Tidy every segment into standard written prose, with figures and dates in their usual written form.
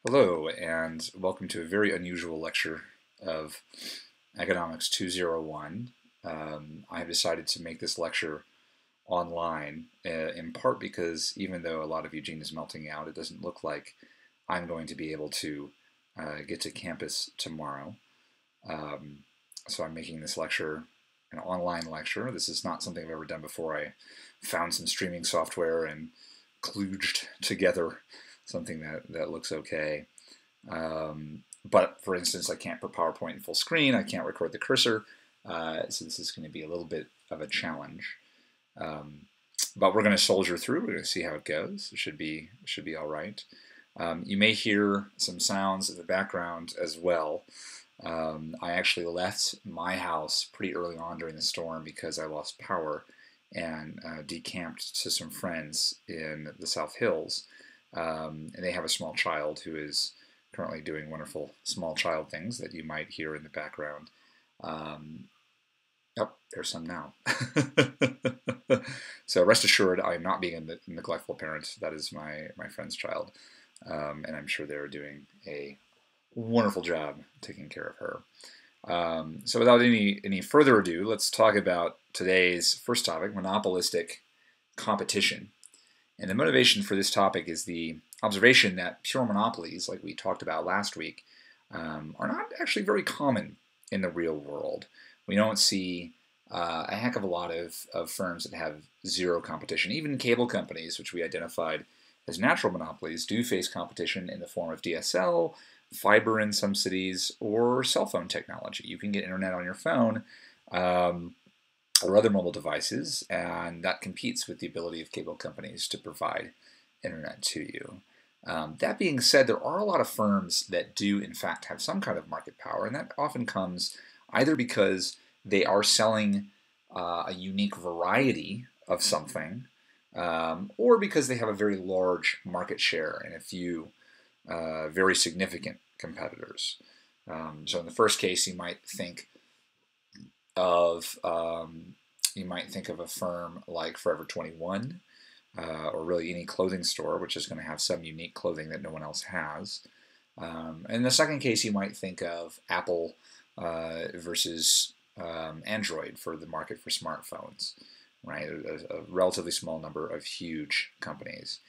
Hello, and welcome to a very unusual lecture of Economics 201. I have decided to make this lecture online, in part because even though a lot of Eugene is melting out, it doesn't look like I'm going to be able to get to campus tomorrow. So I'm making this lecture an online lecture. This is not something I've ever done before. I found some streaming software and kludged together something that looks okay. But for instance, I can't put PowerPoint in full screen. I can't record the cursor. So this is going to be a little bit of a challenge. But we're going to soldier through. We're going to see how it goes. It should be all right. You may hear some sounds in the background as well. I actually left my house pretty early on during the storm because I lost power and decamped to some friends in the South Hills. And they have a small child who is currently doing wonderful small child things that you might hear in the background. Oh, there's some now. So rest assured, I'm not being a neglectful parent. That is my friend's child. And I'm sure they're doing a wonderful job taking care of her. So without any further ado, let's talk about today's first topic, monopolistic competition. And the motivation for this topic is the observation that pure monopolies, like we talked about last week, are not actually very common in the real world. We don't see a heck of a lot of firms that have zero competition. Even cable companies, which we identified as natural monopolies, do face competition in the form of DSL, fiber in some cities, or cell phone technology. You can get internet on your phone or other mobile devices, and that competes with the ability of cable companies to provide internet to you. That being said, there are a lot of firms that do in fact have some kind of market power, and that often comes either because they are selling a unique variety of something, or because they have a very large market share and a few very significant competitors. So in the first case, you might think of a firm like Forever 21, or really any clothing store, which is going to have some unique clothing that no one else has. In the second case, you might think of Apple versus Android for the market for smartphones, right? A relatively small number of huge companies.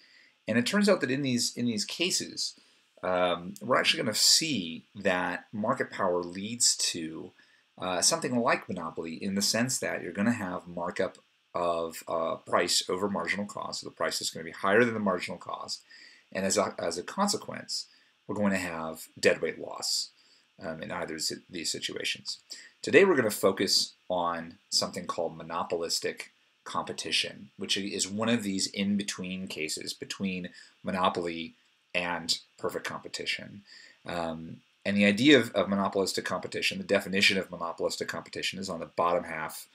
And it turns out that in these cases, we're actually going to see that market power leads to something like monopoly, in the sense that you're going to have markup of price over marginal cost. So the price is going to be higher than the marginal cost. And as a consequence, we're going to have deadweight loss in either of these situations. Today we're going to focus on something called monopolistic competition, which is one of these in-between cases between monopoly and perfect competition. And the idea of monopolistic competition, the definition of monopolistic competition, is on the bottom half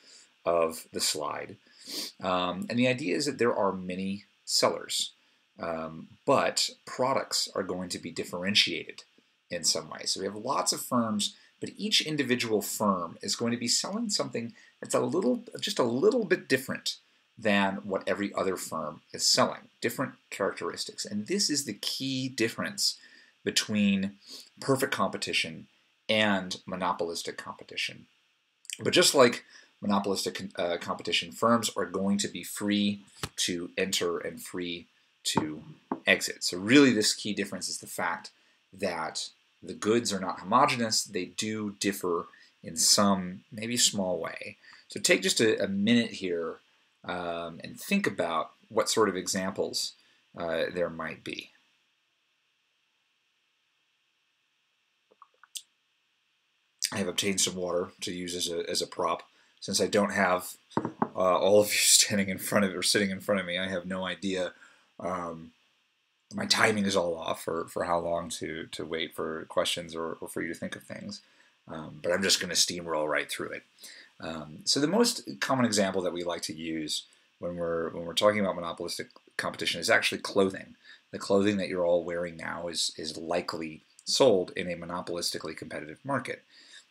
of the slide. And the idea is that there are many sellers, but products are going to be differentiated in some way. So we have lots of firms, but each individual firm is going to be selling something that's just a little bit different than what every other firm is selling, different characteristics. And this is the key difference between perfect competition and monopolistic competition. But just like monopolistic competition, firms are going to be free to enter and free to exit. So really this key difference is the fact that the goods are not homogeneous. They do differ in some, maybe small way. So take just a minute here and think about what sort of examples there might be. I have obtained some water to use as a prop. Since I don't have all of you standing in front of or sitting in front of me, I have no idea. My timing is all off for how long to wait for questions or for you to think of things. But I'm just going to steamroll right through it. So the most common example that we like to use when we're talking about monopolistic competition is actually clothing. The clothing that you're all wearing now is likely sold in a monopolistically competitive market.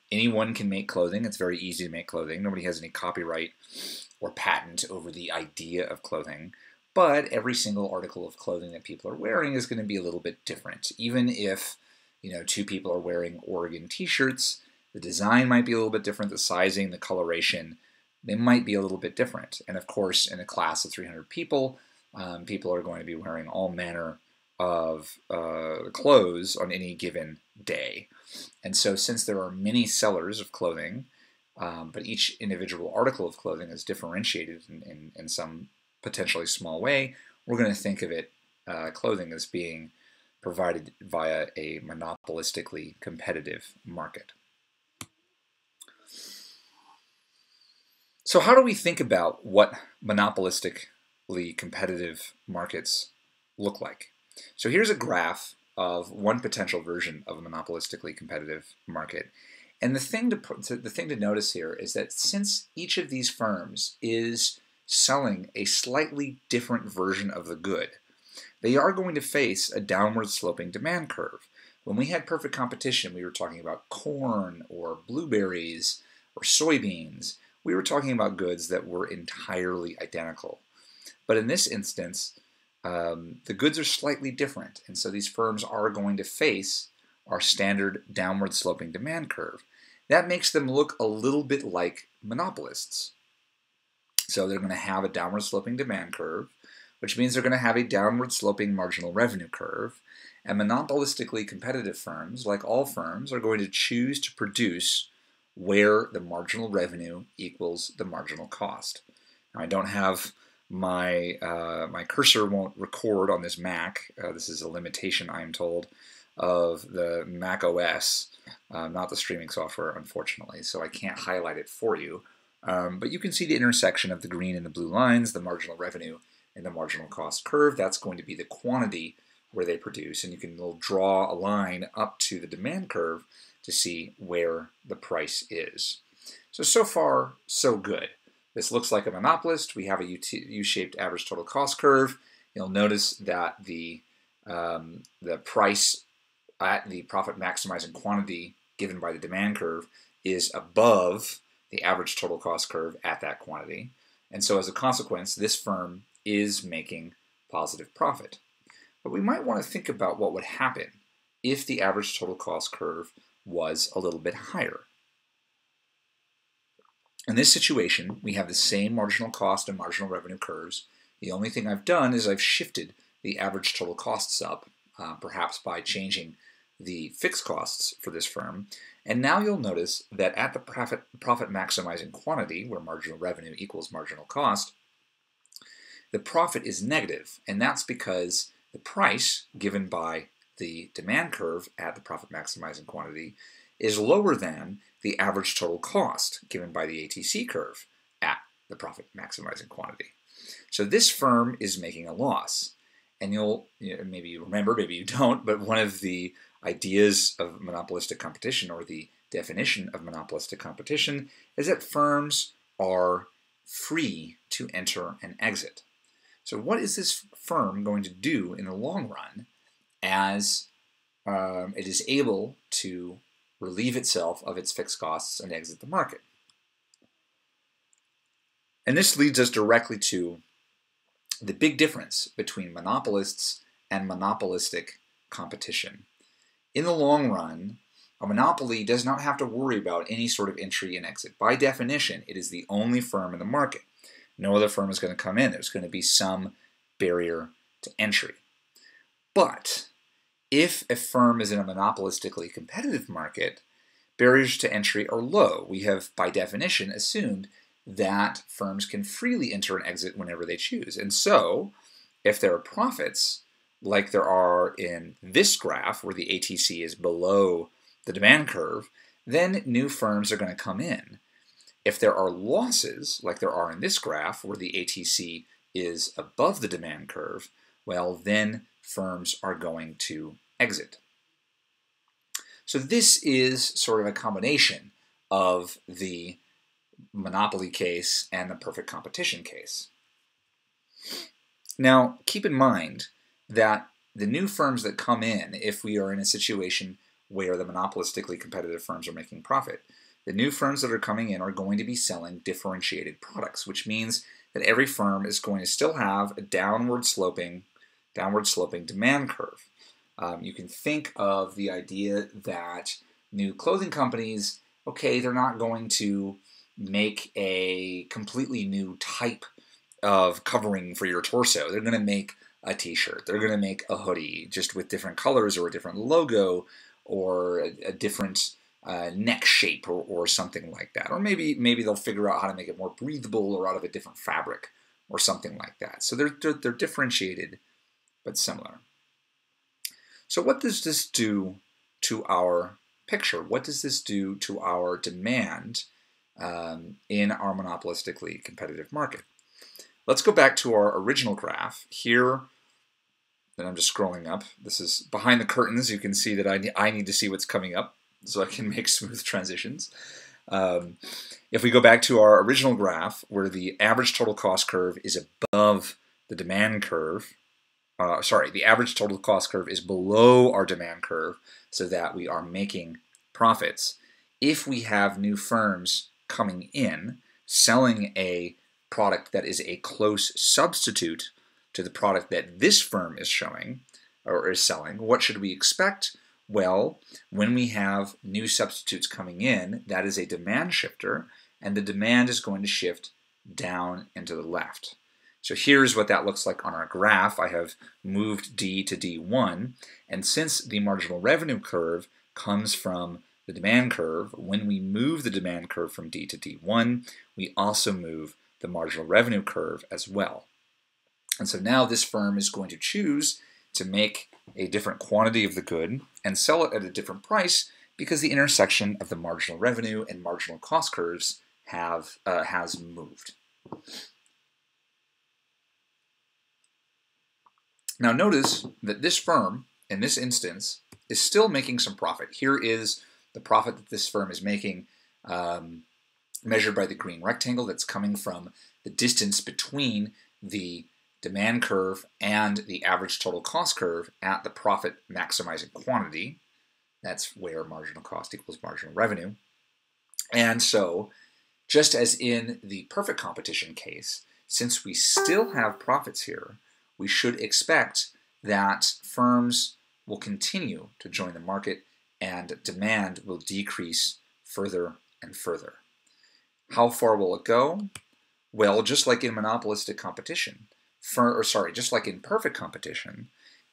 Anyone can make clothing. It's very easy to make clothing. Nobody has any copyright or patent over the idea of clothing. but every single article of clothing that people are wearing is going to be a little bit different. Even if, two people are wearing Oregon t-shirts, the design might be a little bit different, the sizing, the coloration, they might be a little bit different. And of course, in a class of 300 people, people are going to be wearing all manner of clothes on any given day. And so since there are many sellers of clothing, but each individual article of clothing is differentiated in some potentially small way, we're going to think of it, clothing, as being provided via a monopolistically competitive market. So how do we think about what monopolistically competitive markets look like? So here's a graph of one potential version of a monopolistically competitive market. And the thing to notice here is that since each of these firms is selling a slightly different version of the good, they are going to face a downward sloping demand curve. When we had perfect competition, we were talking about corn or blueberries or soybeans. We were talking about goods that were entirely identical. But in this instance, the goods are slightly different, and so these firms are going to face our standard downward sloping demand curve. That makes them look a little bit like monopolists. So they're going to have a downward sloping demand curve, which means they're going to have a downward sloping marginal revenue curve, and monopolistically competitive firms, like all firms, are going to choose to produce where the marginal revenue equals the marginal cost. Now, I don't have my cursor won't record on this Mac. This is a limitation, I'm told, of the Mac OS, not the streaming software, unfortunately, so I can't highlight it for you. But you can see the intersection of the green and the blue lines, the marginal revenue and the marginal cost curve. That's going to be the quantity where they produce, and you can draw a line up to the demand curve to see where the price is. So far, so good. This looks like a monopolist. We have a U-shaped average total cost curve. You'll notice that the price at the profit maximizing quantity given by the demand curve is above the average total cost curve at that quantity. And so as a consequence, this firm is making positive profit. But we might want to think about what would happen if the average total cost curve was a little bit higher. In this situation, we have the same marginal cost and marginal revenue curves. The only thing I've done is I've shifted the average total costs up, perhaps by changing the fixed costs for this firm. And now you'll notice that at the profit maximizing quantity, where marginal revenue equals marginal cost, the profit is negative, and that's because the price given by the demand curve at the profit maximizing quantity is lower than the average total cost given by the ATC curve at the profit maximizing quantity. So this firm is making a loss. And maybe you remember, maybe you don't, but one of the ideas of monopolistic competition, or the definition of monopolistic competition, is that firms are free to enter and exit. So what is this firm going to do in the long run as it is able to relieve itself of its fixed costs and exit the market? And this leads us directly to the big difference between monopolists and monopolistic competition. In the long run, a monopoly does not have to worry about any sort of entry and exit. By definition, it is the only firm in the market. No other firm is going to come in. There's going to be some barrier to entry. But if a firm is in a monopolistically competitive market, barriers to entry are low. We have, by definition, assumed that firms can freely enter and exit whenever they choose. And so, if there are profits, like there are in this graph, where the ATC is below the demand curve, then new firms are going to come in. If there are losses, like there are in this graph, where the ATC is above the demand curve, well, then firms are going to exit. So this is sort of a combination of the monopoly case and the perfect competition case. Now, keep in mind that the new firms that come in, if we are in a situation where the monopolistically competitive firms are making profit, the new firms that are coming in are going to be selling differentiated products, which means that every firm is going to still have a downward sloping demand curve. You can think of the idea that new clothing companies, okay, they're not going to make a completely new type of covering for your torso. They're going to make a t-shirt. They're going to make a hoodie just with different colors or a different logo or a different neck shape or something like that. Or maybe they'll figure out how to make it more breathable or out of a different fabric or something like that. So they're differentiated but similar. So what does this do to our picture? What does this do to our demand in our monopolistically competitive market? Let's go back to our original graph here. And I'm just scrolling up. This is behind the curtains. You can see that I need to see what's coming up so I can make smooth transitions. If we go back to our original graph where the average total cost curve is above the demand curve, the average total cost curve is below our demand curve so that we are making profits. If we have new firms coming in selling a product that is a close substitute to the product that this firm is showing or is selling, what should we expect? Well, when we have new substitutes coming in, that is a demand shifter, and the demand is going to shift down and to the left. So here's what that looks like on our graph. I have moved D to D1, and since the marginal revenue curve comes from the demand curve, when we move the demand curve from D to D1, we also move the marginal revenue curve as well. And so now this firm is going to choose to make a different quantity of the good and sell it at a different price because the intersection of the marginal revenue and marginal cost curves has moved. Now notice that this firm, in this instance, is still making some profit. Here is the profit that this firm is making measured by the green rectangle that's coming from the distance between the demand curve and the average total cost curve at the profit maximizing quantity. That's where marginal cost equals marginal revenue. And so, just as in the perfect competition case, since we still have profits here, we should expect that firms will continue to join the market and demand will decrease further and further. How far will it go? Well, just like in monopolistic competition, just like in perfect competition,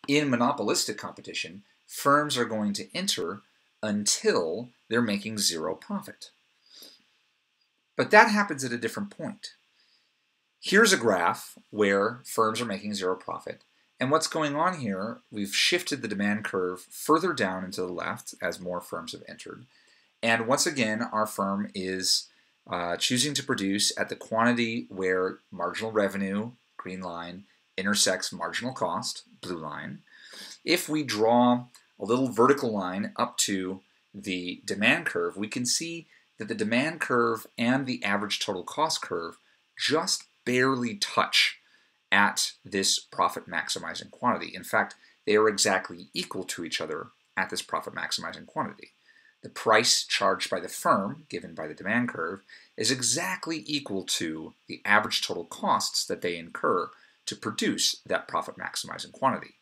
in monopolistic competition, firms are going to enter until they're making zero profit. But that happens at a different point. Here's a graph where firms are making zero profit. And what's going on here, we've shifted the demand curve further down and to the left as more firms have entered. And once again, our firm is choosing to produce at the quantity where marginal revenue, green line, intersects marginal cost, blue line. If we draw a little vertical line up to the demand curve, we can see that the demand curve and the average total cost curve just barely touch at this profit maximizing quantity. In fact, they are exactly equal to each other at this profit maximizing quantity. The price charged by the firm, given by the demand curve, is exactly equal to the average total costs that they incur to produce that profit maximizing quantity.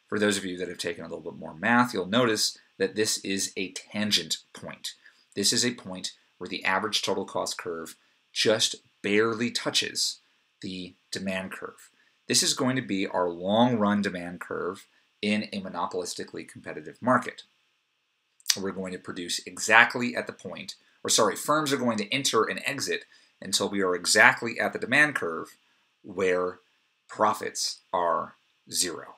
For those of you that have taken a little bit more math, you'll notice that this is a tangent point. This is a point where the average total cost curve just barely touches the demand curve. This is going to be our long-run demand curve in a monopolistically competitive market. We're going to produce exactly at the point, firms are going to enter and exit until we are exactly at the demand curve where profits are zero.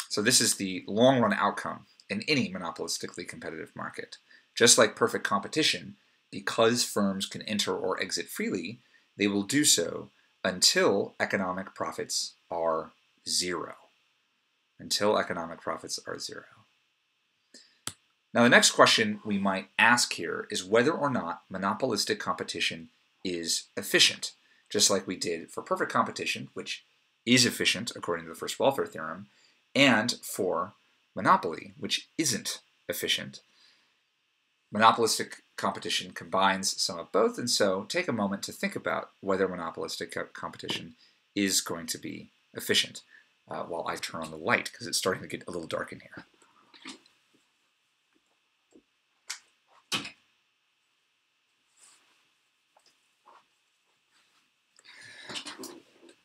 So this is the long-run outcome in any monopolistically competitive market. Just like perfect competition, because firms can enter or exit freely, they will do so until economic profits are zero. Until economic profits are zero. Now the next question we might ask here is whether or not monopolistic competition is efficient, just like we did for perfect competition, which is efficient according to the first welfare theorem, and for monopoly, which isn't efficient. Monopolistic competition combines some of both, and so take a moment to think about whether monopolistic competition is going to be efficient while I turn on the light, because it's starting to get a little dark in here.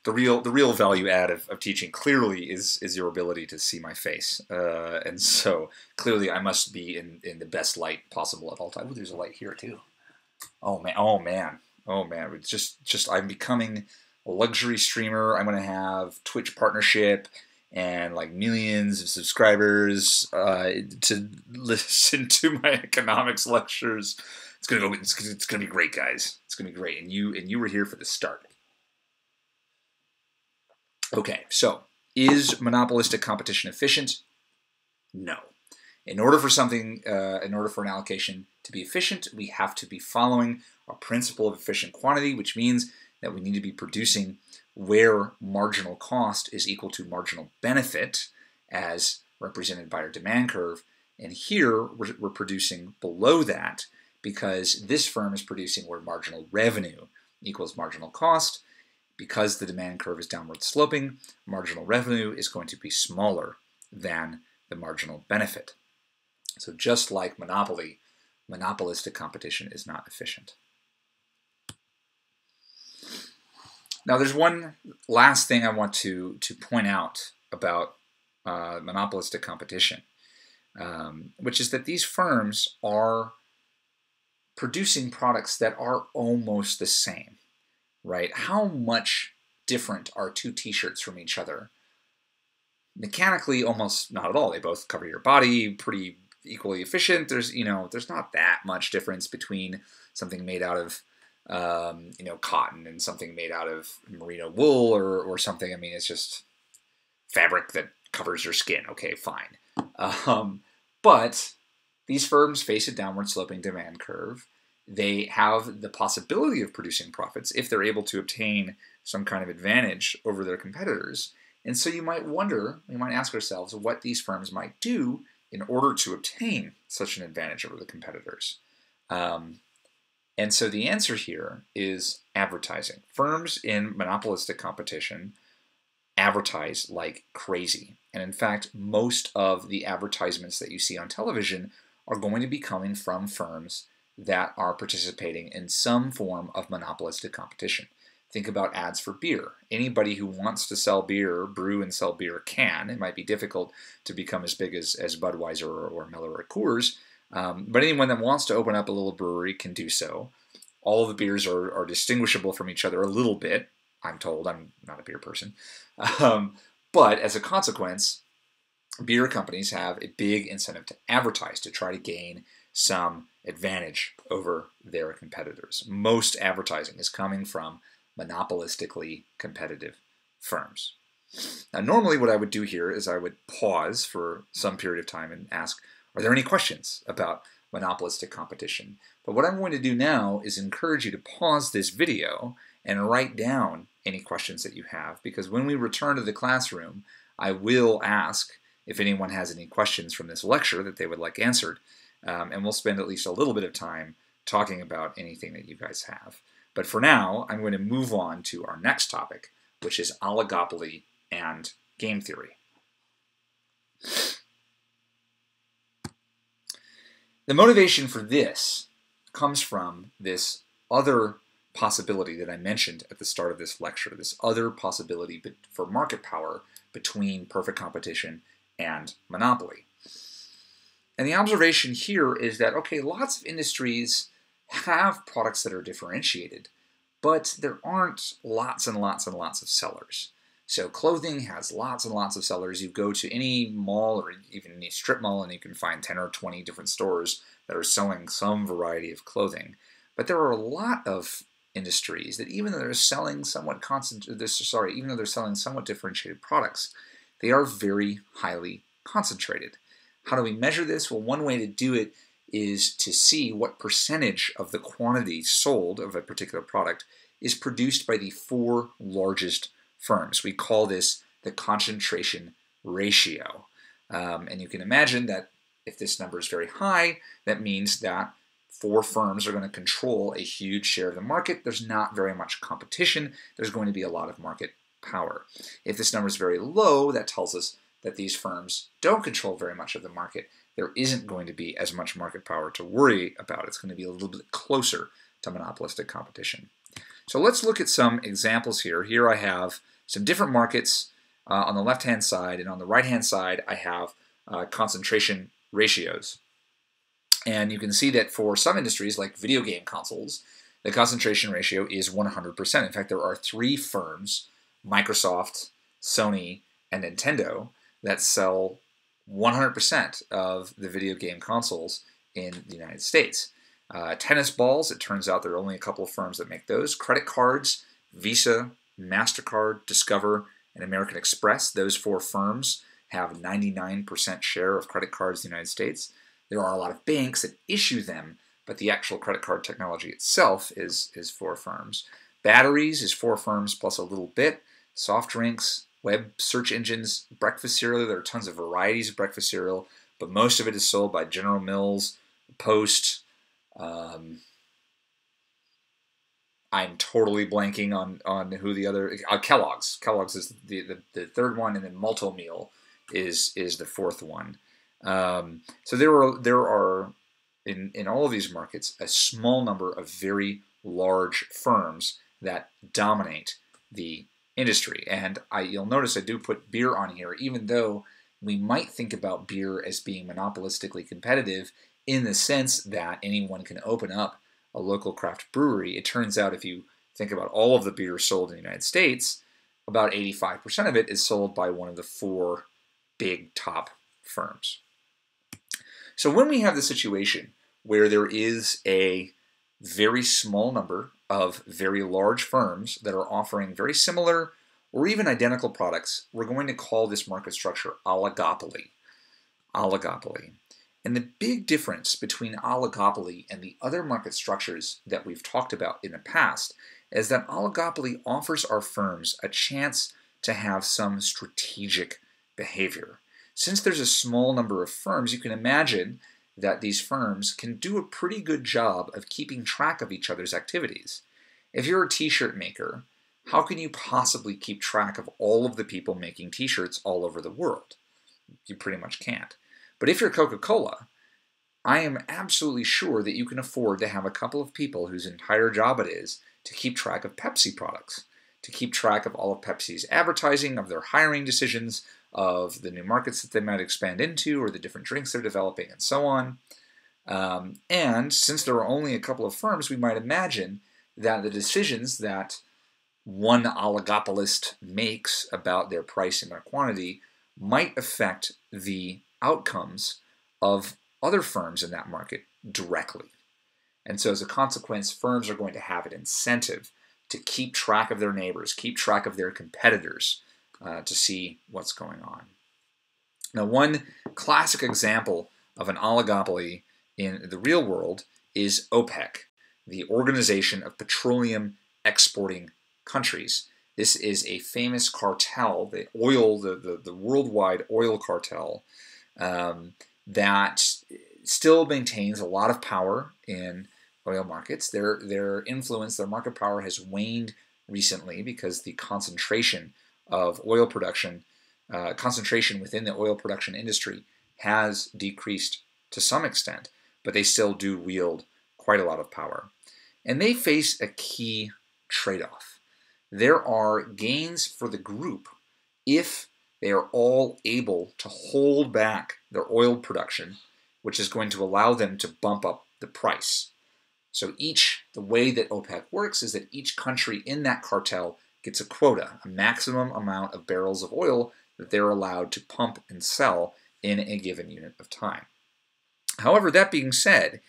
The real value add of teaching clearly is your ability to see my face, and so clearly I must be in the best light possible at all times. Oh, there's a light here too. Oh man! Oh man! Oh man! It's just I'm becoming a luxury streamer. I'm gonna have Twitch partnership and like millions of subscribers to listen to my economics lectures. It's gonna be great, guys. It's gonna be great, and you were here for the start. Okay, so is monopolistic competition efficient? No. In order for an allocation to be efficient, we have to be following our principle of efficient quantity, which means that we need to be producing where marginal cost is equal to marginal benefit, as represented by our demand curve. And here we're producing below that because this firm is producing where marginal revenue equals marginal cost. Because the demand curve is downward sloping, marginal revenue is going to be smaller than the marginal benefit. So just like monopoly, monopolistic competition is not efficient. Now there's one last thing I want to point out about monopolistic competition, which is that these firms are producing products that are almost the same. Right? How much different are two t-shirts from each other? Mechanically, almost not at all. They both cover your body, pretty equally efficient. There's not that much difference between something made out of cotton and something made out of merino wool or something. I mean, it's just fabric that covers your skin. Okay, fine. But these firms face a downward sloping demand curve. They have the possibility of producing profits if they're able to obtain some kind of advantage over their competitors. And so you might ask ourselves what these firms might do in order to obtain such an advantage over the competitors. And so the answer here is advertising. Firms in monopolistic competition advertise like crazy. And in fact, most of the advertisements that you see on television are going to be coming from firms that are participating in some form of monopolistic competition. Think about ads for beer. Anybody who wants to sell beer, brew and sell beer can. It might be difficult to become as big as Budweiser or Miller or Coors, but anyone that wants to open up a little brewery can do so. All of the beers are distinguishable from each other a little bit, I'm told. I'm not a beer person. But as a consequence, beer companies have a big incentive to advertise to try to gain some advantage over their competitors. Most advertising is coming from monopolistically competitive firms. Now, normally what I would do here is I would pause for some period of time and ask, are there any questions about monopolistic competition? But what I'm going to do now is encourage you to pause this video and write down any questions that you have, because when we return to the classroom, I will ask if anyone has any questions from this lecture that they would like answered. And we'll spend at least a little bit of time talking about anything that you guys have. But for now, I'm going to move on to our next topic, which is oligopoly and game theory. The motivation for this comes from this other possibility that I mentioned at the start of this lecture, this other possibility for market power between perfect competition and monopoly. And the observation here is that, okay, lots of industries have products that are differentiated, but there aren't lots and lots and lots of sellers. So clothing has lots and lots of sellers. You go to any mall or even any strip mall and you can find 10 or 20 different stores that are selling some variety of clothing. But there are a lot of industries that even though they're selling somewhat differentiated products, they are very highly concentrated. How do we measure this? Well, one way to do it is to see what percentage of the quantity sold of a particular product is produced by the 4 largest firms. We call this the concentration ratio. And you can imagine that If this number is very high, that means that 4 firms are going to control a huge share of the market. There's not very much competition. There's going to be a lot of market power. If this number is very low, that tells us that these firms don't control very much of the market. There isn't going to be as much market power to worry about. It's going to be a little bit closer to monopolistic competition. So let's look at some examples here. Here I have some different markets on the left-hand side, and on the right-hand side I have concentration ratios. And you can see that for some industries, like video game consoles, the concentration ratio is 100%. In fact, there are 3 firms, Microsoft, Sony, and Nintendo, that sell 100% of the video game consoles in the United States. Tennis balls, it turns out there are only a couple of firms that make those. Credit cards, Visa, MasterCard, Discover, and American Express, those 4 firms have 99% share of credit cards in the United States. There are a lot of banks that issue them, but the actual credit card technology itself is 4 firms. Batteries is 4 firms plus a little bit. Soft drinks, web search engines, breakfast cereal, there are tons of varieties of breakfast cereal, but most of it is sold by General Mills, Post. I'm totally blanking on who the other, Kellogg's. Kellogg's is the 3rd one, and then Multi-Meal is the 4th one. So there are in all of these markets a small number of very large firms that dominate the industry. And you'll notice I do put beer on here, even though we might think about beer as being monopolistically competitive in the sense that anyone can open up a local craft brewery. It turns out if you think about all of the beer sold in the United States, about 85% of it is sold by one of the 4 big top firms. So when we have the situation where there is a very small number of very large firms that are offering very similar or even identical products, we're going to call this market structure oligopoly. Oligopoly. And the big difference between oligopoly and the other market structures that we've talked about in the past is that oligopoly offers our firms a chance to have some strategic behavior. Since there's a small number of firms, you can imagine that these firms can do a pretty good job of keeping track of each other's activities. If you're a t-shirt maker, how can you possibly keep track of all of the people making t-shirts all over the world? You pretty much can't. But if you're Coca-Cola, I am absolutely sure that you can afford to have a couple of people whose entire job it is to keep track of Pepsi products, to keep track of all of Pepsi's advertising, of their hiring decisions, of the new markets that they might expand into, or the different drinks they're developing, and so on. And since there are only a couple of firms, we might imagine that the decisions that one oligopolist makes about their price and their quantity might affect the outcomes of other firms in that market directly. And so as a consequence, firms are going to have an incentive to keep track of their neighbors, keep track of their competitors, to see what's going on. Now, one classic example of an oligopoly in the real world is OPEC, the Organization of Petroleum Exporting Countries. This is a famous cartel, the worldwide oil cartel, that still maintains a lot of power in oil markets. Their influence, their market power has waned recently because the concentration of oil production, concentration within the oil production industry has decreased to some extent, but they still do wield quite a lot of power. And they face a key trade-off. There are gains for the group if they are all able to hold back their oil production, which is going to allow them to bump up the price. So the way that OPEC works is that each country in that cartel gets a quota, a maximum amount of barrels of oil that they're allowed to pump and sell in a given unit of time. However, that being said,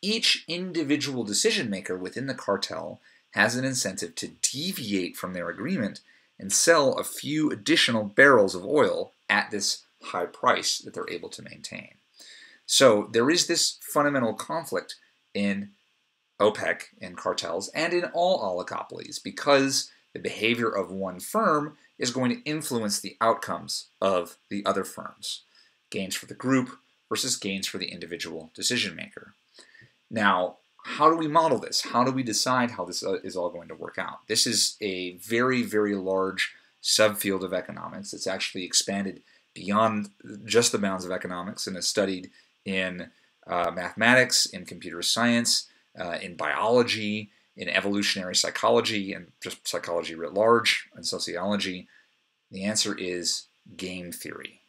each individual decision maker within the cartel has an incentive to deviate from their agreement and sell a few additional barrels of oil at this high price that they're able to maintain. So there is this fundamental conflict in OPEC and cartels and in all oligopolies because the behavior of one firm is going to influence the outcomes of the other firms. Gains for the group versus gains for the individual decision maker. Now, how do we model this? How do we decide how this is all going to work out? This is a very, very large subfield of economics. It's actually expanded beyond just the bounds of economics and is studied in mathematics, in computer science, in biology, in evolutionary psychology, and just psychology writ large, and sociology. The answer is game theory.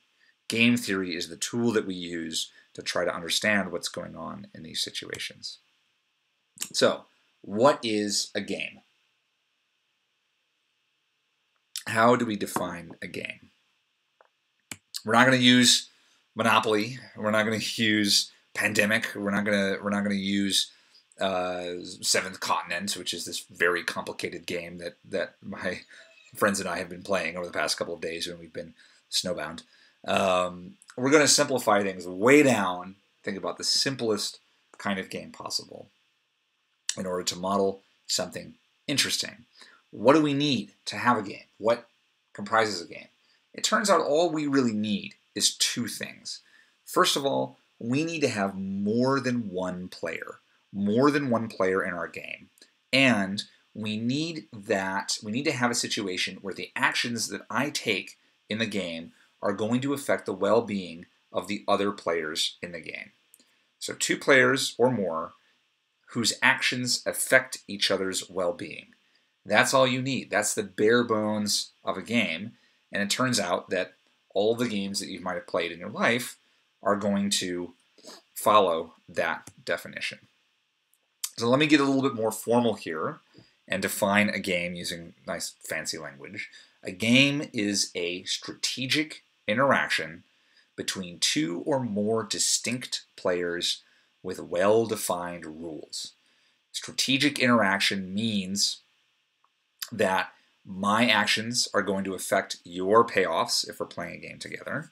Game theory is the tool that we use to try to understand what's going on in these situations. So, what is a game? How do we define a game? We're not going to use Monopoly. We're not going to use Pandemic. We're not going to use Seventh Continent, which is this very complicated game that my friends and I have been playing over the past couple of days when we've been snowbound. We're going to simplify things way down. Think about the simplest kind of game possible in order to model something interesting. What do we need to have a game? What comprises a game? It turns out all we really need is two things. First of all, we need to have more than one player in our game. And we need to have a situation where the actions that I take in the game are going to affect the well-being of the other players in the game. So 2 players or more whose actions affect each other's well-being. That's all you need. That's the bare bones of a game. And it turns out that all the games that you might have played in your life are going to follow that definition. So let me get a little bit more formal here and define a game using nice fancy language. A game is a strategic interaction between 2 or more distinct players with well-defined rules. Strategic interaction means that my actions are going to affect your payoffs if we're playing a game together.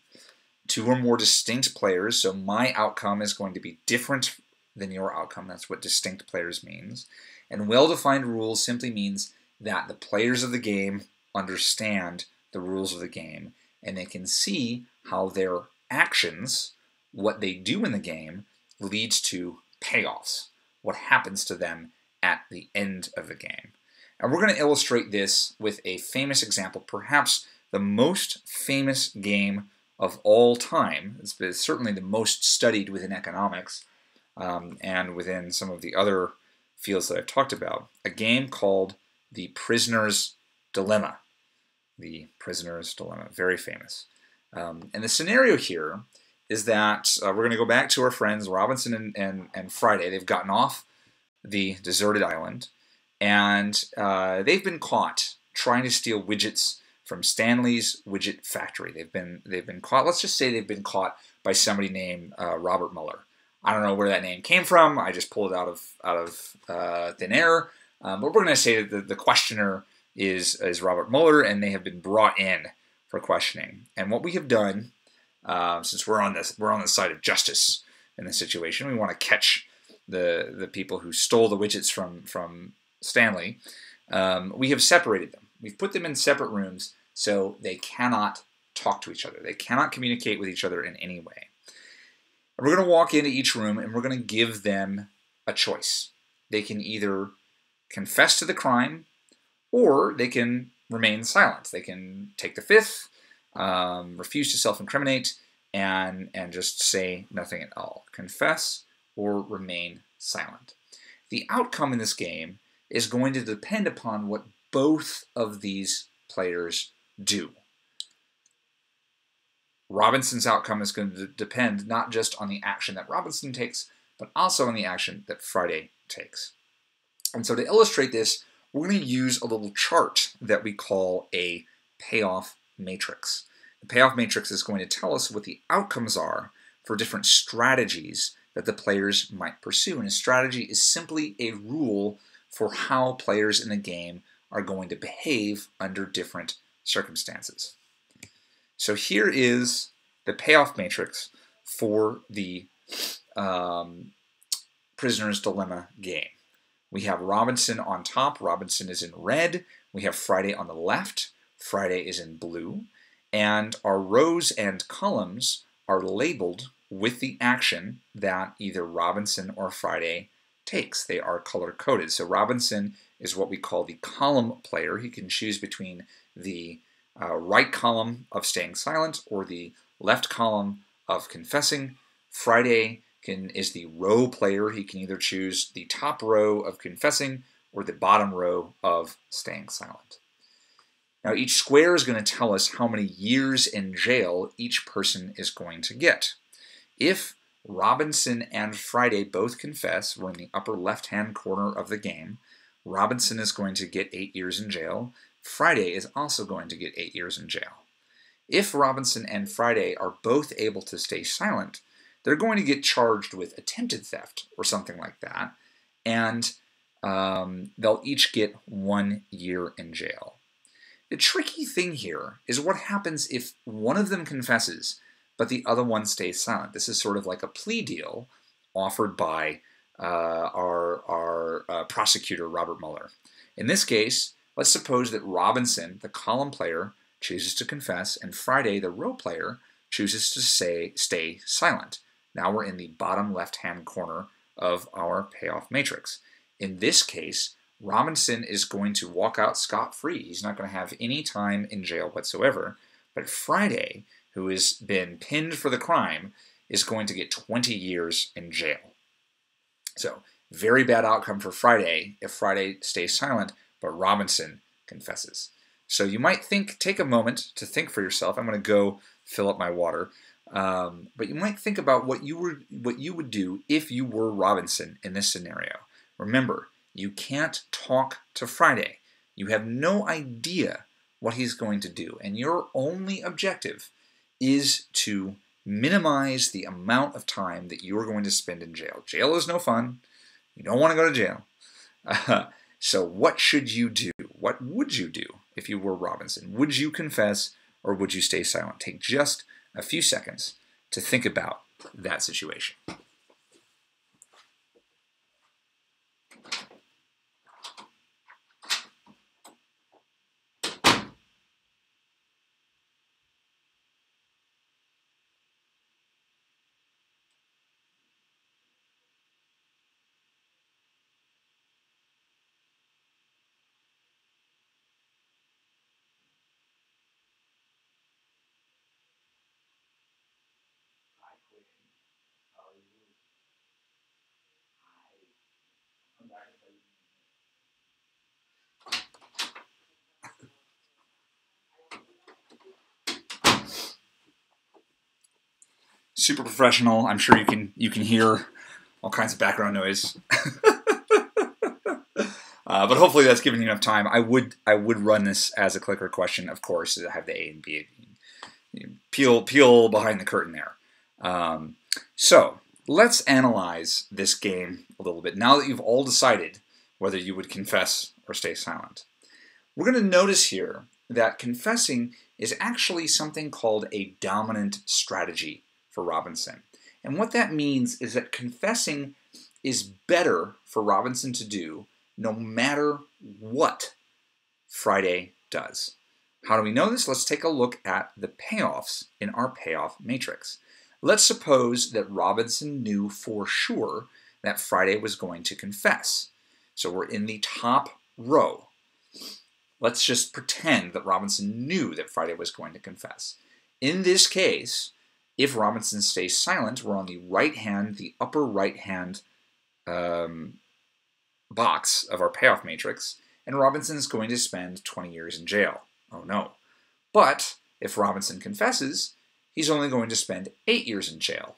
2 or more distinct players, so my outcome is going to be different than your outcome. That's what distinct players means. And well-defined rules simply means that the players of the game understand the rules of the game and they can see how their actions, what they do in the game, leads to payoffs, what happens to them at the end of the game. And we're going to illustrate this with a famous example, perhaps the most famous game of all time. It's certainly the most studied within economics and within some of the other fields that I've talked about. A game called The Prisoner's Dilemma. The Prisoner's Dilemma, very famous. And the scenario here is that we're going to go back to our friends Robinson and Friday. They've gotten off the deserted island, and they've been caught trying to steal widgets from Stanley's widget factory. They've been caught. Let's just say they've been caught by somebody named Robert Mueller. I don't know where that name came from. I just pulled it out of thin air. But we're going to say that the questioner is Robert Mueller, and they have been brought in for questioning. And what we have done, since we're on the side of justice in this situation, we want to catch the people who stole the widgets from Stanley. We have separated them. We've put them in separate rooms so they cannot talk to each other. They cannot communicate with each other in any way. And we're going to walk into each room and we're going to give them a choice. They can either confess to the crime or they can remain silent. They can take the fifth, refuse to self-incriminate, and just say nothing at all. Confess or remain silent. The outcome in this game is going to depend upon what both of these players do. Robinson's outcome is going to depend not just on the action that Robinson takes, but also on the action that Friday takes. And so to illustrate this, we're going to use a little chart that we call a payoff matrix. The payoff matrix is going to tell us what the outcomes are for different strategies that the players might pursue. And a strategy is simply a rule for how players in the game are going to behave under different circumstances. So here is the payoff matrix for the Prisoner's Dilemma game. We have Robinson on top. Robinson is in red. We have Friday on the left. Friday is in blue. And our rows and columns are labeled with the action that either Robinson or Friday takes. They are color-coded. So Robinson is what we call the column player. He can choose between the right column of staying silent or the left column of confessing. Friday is the row player. He can either choose the top row of confessing or the bottom row of staying silent. Now each square is going to tell us how many years in jail each person is going to get. If Robinson and Friday both confess, we're in the upper left-hand corner of the game, Robinson is going to get 8 years in jail. Friday is also going to get 8 years in jail. If Robinson and Friday are both able to stay silent, they're going to get charged with attempted theft or something like that, and they'll each get 1 year in jail. The tricky thing here is what happens if one of them confesses, but the other one stays silent. This is sort of like a plea deal offered by our prosecutor, Robert Mueller. In this case, let's suppose that Robinson, the column player, chooses to confess, and Friday, the row player, chooses to stay silent. Now we're in the bottom left-hand corner of our payoff matrix. In this case, Robinson is going to walk out scot-free. He's not going to have any time in jail whatsoever. But Friday, who has been pinned for the crime, is going to get 20 years in jail. So, very bad outcome for Friday if Friday stays silent, but Robinson confesses. So you might take a moment to think for yourself. I'm going to go fill up my water. But you might think about what you would do if you were Robinson in this scenario. Remember, you can't talk to Friday. You have no idea what he's going to do, and your only objective is to minimize the amount of time that you're going to spend in jail. Jail is no fun. You don't want to go to jail. So what should you do? What would you do if you were Robinson? Would you confess or would you stay silent? Take just a few seconds to think about that situation. Super professional. I'm sure you can hear all kinds of background noise. But hopefully that's given you enough time. I would run this as a clicker question, of course, to have the A and B. Peel behind the curtain there. So let's analyze this game a little bit. Now that you've all decided whether you would confess or stay silent, we're going to notice here that confessing is actually something called a dominant strategy for Robinson. And what that means is that confessing is better for Robinson to do no matter what Friday does. How do we know this? Let's take a look at the payoffs in our payoff matrix. Let's suppose that Robinson knew for sure that Friday was going to confess. So we're in the top row. Let's just pretend that Robinson knew that Friday was going to confess. In this case, if Robinson stays silent, we're on the the upper right-hand box of our payoff matrix, and Robinson is going to spend 20 years in jail. Oh no. But if Robinson confesses, he's only going to spend 8 years in jail.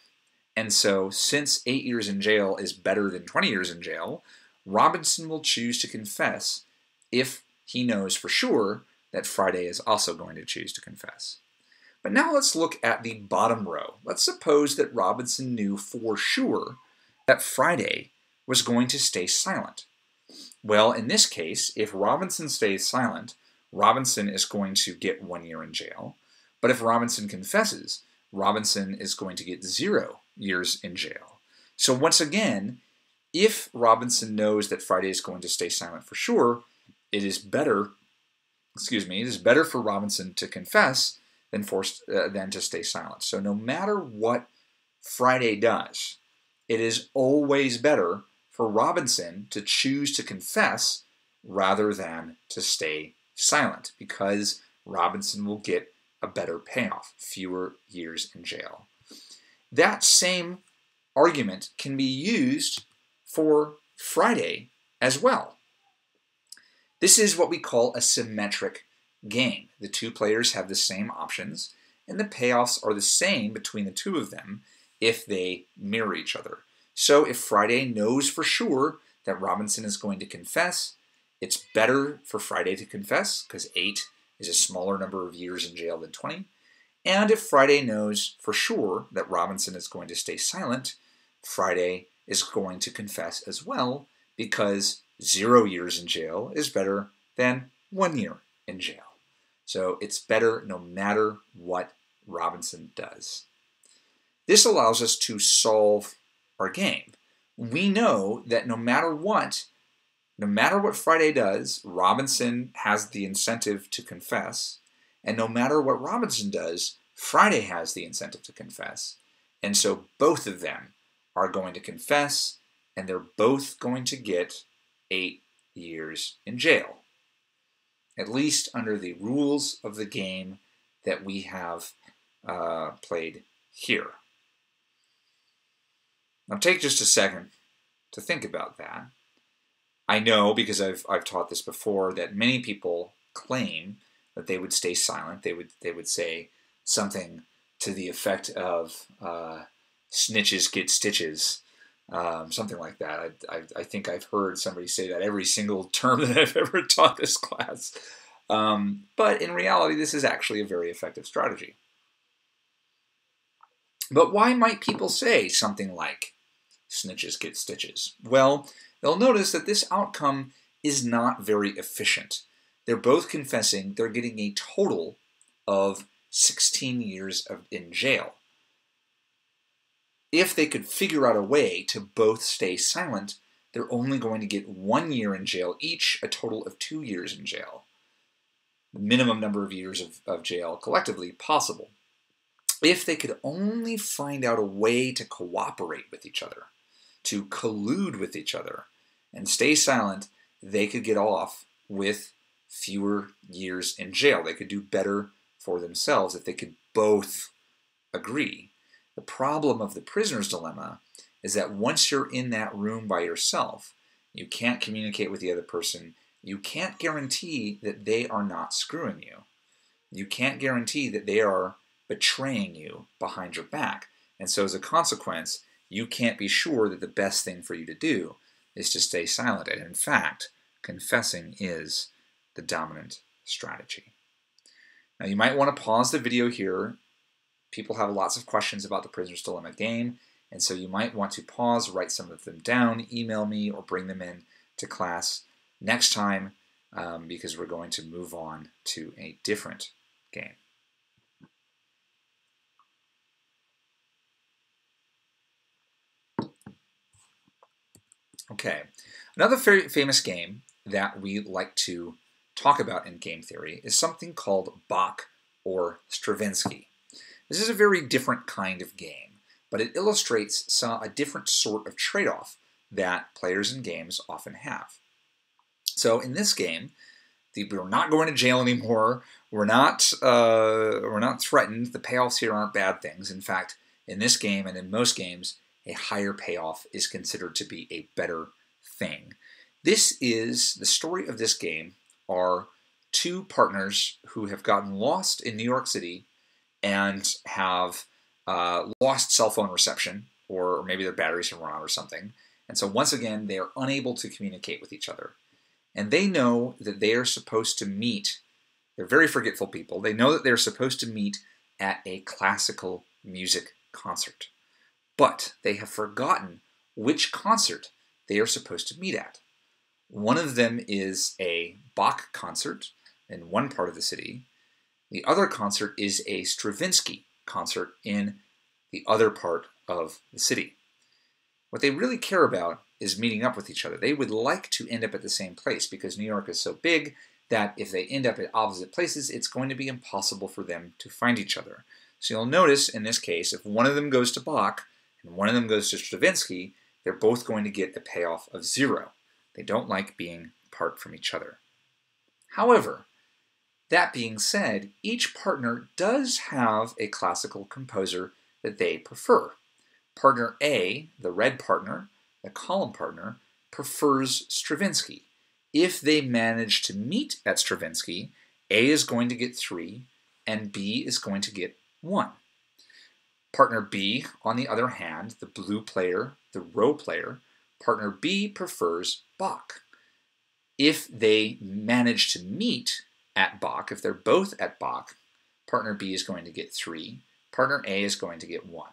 And so, since 8 years in jail is better than 20 years in jail, Robinson will choose to confess if he knows for sure that Friday is also going to choose to confess. But now let's look at the bottom row. Let's suppose that Robinson knew for sure that Friday was going to stay silent. Well, in this case, if Robinson stays silent, Robinson is going to get 1 year in jail. But if Robinson confesses, Robinson is going to get 0 years in jail. So once again, if Robinson knows that Friday is going to stay silent for sure, it is better for Robinson to confess than to stay silent. So no matter what Friday does. It is always better for Robinson to choose to confess rather than to stay silent, because Robinson will get a better payoff, fewer years in jail. That same argument can be used for Friday as well. This is what we call a symmetric game. The two players have the same options, and the payoffs are the same between the two of them if they mirror each other. So if Friday knows for sure that Robinson is going to confess, it's better for Friday to confess because 8 is a smaller number of years in jail than 20. And if Friday knows for sure that Robinson is going to stay silent, Friday is going to confess as well, because 0 years in jail is better than 1 year in jail. So it's better no matter what Robinson does. This allows us to solve our game. We know that no matter what Friday does, Robinson has the incentive to confess, and no matter what Robinson does, Friday has the incentive to confess. And so both of them are going to confess, and they're both going to get 8 years in jail, at least under the rules of the game that we have played here. Now take just a second to think about that. I know, because I've taught this before, that many people claim that they would stay silent. They would say something to the effect of snitches get stitches, something like that. I think I've heard somebody say that every single term that I've ever taught this class. But in reality, this is actually a very effective strategy. But why might people say something like snitches get stitches? Well, they'll notice that this outcome is not very efficient. They're both confessing. They're getting a total of 16 years in jail. If they could figure out a way to both stay silent, they're only going to get 1 year in jail each, a total of 2 years in jail. The minimum number of years of jail collectively possible. If they could only find out a way to cooperate with each other, to collude with each other, and stay silent, they could get off with fewer years in jail. They could do better for themselves if they could both agree. The problem of the prisoner's dilemma is that once you're in that room by yourself, you can't communicate with the other person. You can't guarantee that they are not screwing you. You can't guarantee that they are betraying you behind your back. And so as a consequence, you can't be sure that the best thing for you to do is to stay silent. And in fact, confessing is the dominant strategy. Now you might want to pause the video here. People have lots of questions about the prisoner's dilemma game, and so you might want to pause, write some of them down, email me, or bring them in to class next time, because we're going to move on to a different game. Okay, another very famous game that we like to talk about in game theory is something called Bach or Stravinsky. This is a very different kind of game, but it illustrates a different sort of trade-off that players in games often have. So in this game, we're not going to jail anymore. We're not threatened. The payoffs here aren't bad things. In fact, in this game and in most games, a higher payoff is considered to be a better thing. This is the story of this game are two partners who have gotten lost in New York City and have lost cell phone reception, or maybe their batteries have run out or something. And so once again, they are unable to communicate with each other. And they know that they are supposed to meet. They're very forgetful people. They know that they're supposed to meet at a classical music concert. But they have forgotten which concert they are supposed to meet at. One of them is a Bach concert in one part of the city. The other concert is a Stravinsky concert in the other part of the city. What they really care about is meeting up with each other. They would like to end up at the same place because New York is so big that if they end up at opposite places, it's going to be impossible for them to find each other. So you'll notice in this case, if one of them goes to Bach, and one of them goes to Stravinsky, they're both going to get a payoff of 0. They don't like being apart from each other. However, that being said, each partner does have a classical composer that they prefer. Partner A, the red partner, the column partner, prefers Stravinsky. If they manage to meet at Stravinsky, A is going to get 3 and B is going to get 1. Partner B, on the other hand, the blue player, the row player, partner B prefers Bach. If they manage to meet at Bach, if they're both at Bach, partner B is going to get 3, partner A is going to get 1.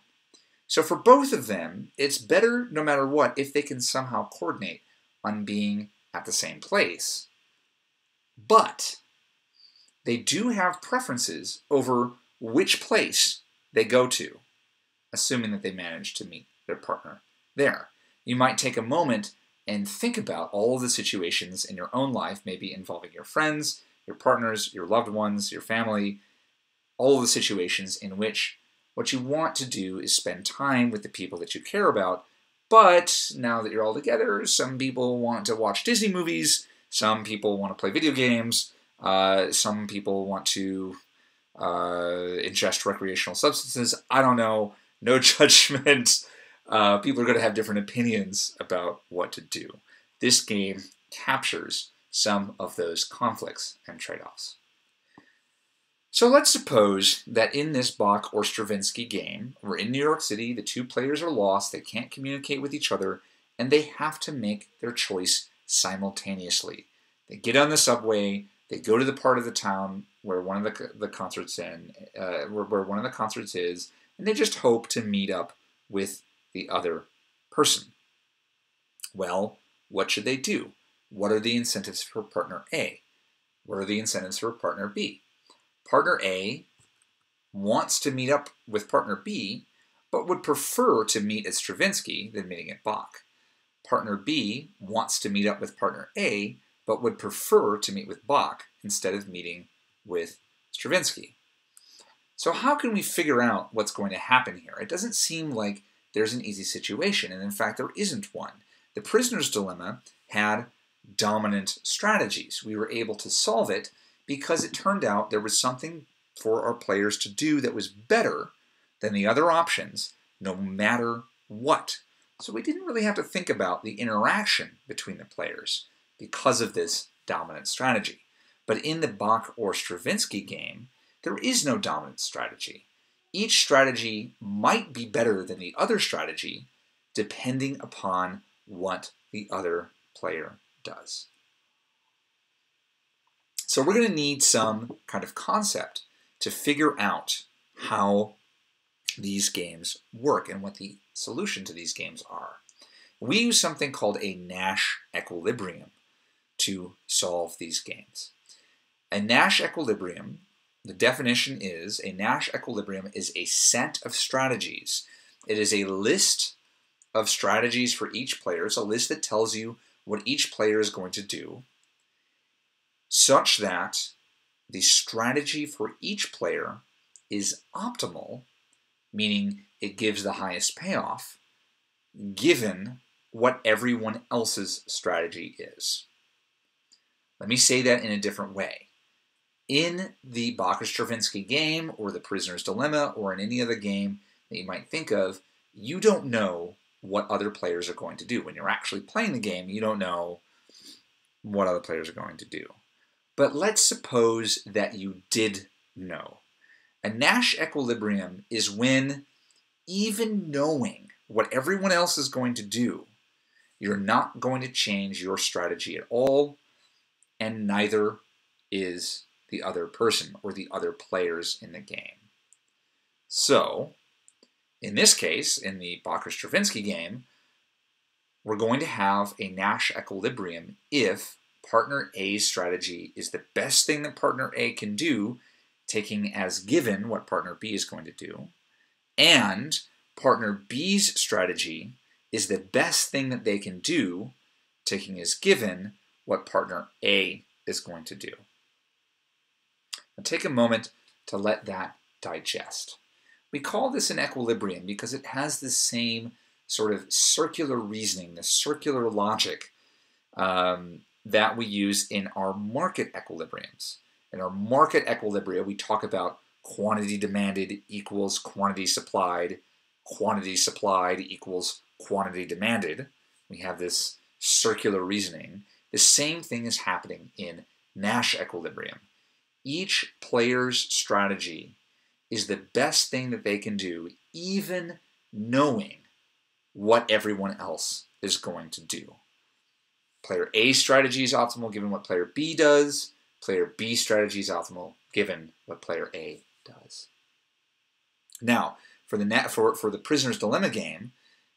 So for both of them, it's better no matter what if they can somehow coordinate on being at the same place. But they do have preferences over which place they go to, assuming that they manage to meet their partner there. You might take a moment and think about all of the situations in your own life, maybe involving your friends, your partners, your loved ones, your family, all of the situations in which what you want to do is spend time with the people that you care about, but now that you're all together, some people want to watch Disney movies, some people want to play video games, some people want to ingest recreational substances. I don't know, no judgment. People are going to have different opinions about what to do. This game captures some of those conflicts and trade-offs. So let's suppose that in this Bach or Stravinsky game, we're in New York City, the two players are lost, they can't communicate with each other, and they have to make their choice simultaneously. They get on the subway, they go to the part of the town where one of the concerts where one of the concerts is, and they just hope to meet up with the other person. Well, what should they do? What are the incentives for partner A? What are the incentives for partner B? Partner A wants to meet up with partner B, but would prefer to meet at Stravinsky than meeting at Bach. Partner B wants to meet up with partner A, but would prefer to meet with Bach instead of meeting with Stravinsky. So how can we figure out what's going to happen here? It doesn't seem like there's an easy situation, and in fact there isn't one. The prisoner's dilemma had dominant strategies. We were able to solve it because it turned out there was something for our players to do that was better than the other options, no matter what. So we didn't really have to think about the interaction between the players because of this dominant strategy. But in the Bach or Stravinsky game, there is no dominant strategy. Each strategy might be better than the other strategy depending upon what the other player does. So we're going to need some kind of concept to figure out how these games work and what the solution to these games are. We use something called a Nash equilibrium to solve these games. A Nash equilibrium, the definition is, a Nash equilibrium is a set of strategies. It is a list of strategies for each player. It's a list that tells you what each player is going to do, such that the strategy for each player is optimal, meaning it gives the highest payoff, given what everyone else's strategy is. Let me say that in a different way. In the Bach or Stravinsky game, or the Prisoner's Dilemma, or in any other game that you might think of, you don't know what other players are going to do. When you're actually playing the game, you don't know what other players are going to do. But let's suppose that you did know. A Nash equilibrium is when, even knowing what everyone else is going to do, you're not going to change your strategy at all, and neither is the other person or the other players in the game. So, in this case, in the Bach or Stravinsky game, we're going to have a Nash equilibrium if partner A's strategy is the best thing that partner A can do, taking as given what partner B is going to do, and partner B's strategy is the best thing that they can do, taking as given what partner A is going to do. Now take a moment to let that digest. We call this an equilibrium because it has the same sort of circular reasoning, the circular logic that we use in our market equilibriums. In our market equilibria, we talk about quantity demanded equals quantity supplied equals quantity demanded. We have this circular reasoning. The same thing is happening in Nash equilibrium. Each player's strategy is the best thing that they can do, even knowing what everyone else is going to do. Player A's strategy is optimal given what player B does. Player B's strategy is optimal given what player A does. Now, for the Prisoner's Dilemma game,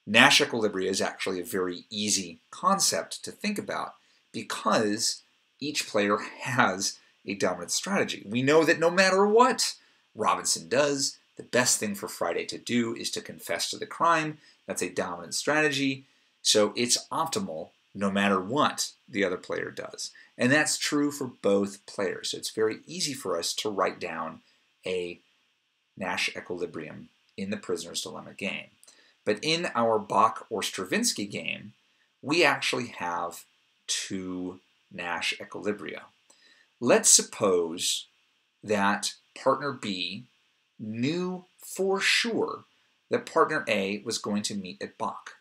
Nash equilibria is actually a very easy concept to think about because each player has a dominant strategy. We know that no matter what Robinson does, the best thing for Friday to do is to confess to the crime. That's a dominant strategy, so it's optimal no matter what the other player does. And that's true for both players. So it's very easy for us to write down a Nash equilibrium in the Prisoner's Dilemma game. But in our Bach or Stravinsky game, we actually have two Nash equilibria. Let's suppose that partner B knew for sure that partner A was going to meet at Bach.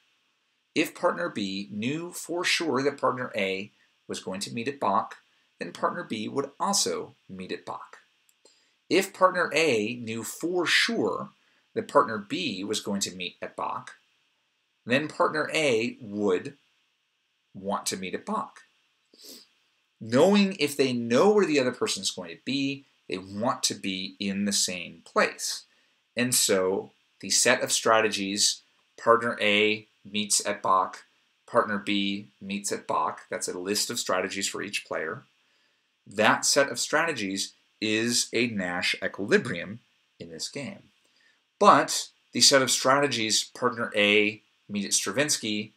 If partner B knew for sure that partner A was going to meet at Bach, then partner B would also meet at Bach. If partner A knew for sure that partner B was going to meet at Bach, then partner A would want to meet at Bach. Knowing if they know where the other person is going to be, they want to be in the same place. And so the set of strategies, partner A meets at Bach, partner B meets at Bach, that's a list of strategies for each player. That set of strategies is a Nash equilibrium in this game. But the set of strategies, partner A meet at Stravinsky,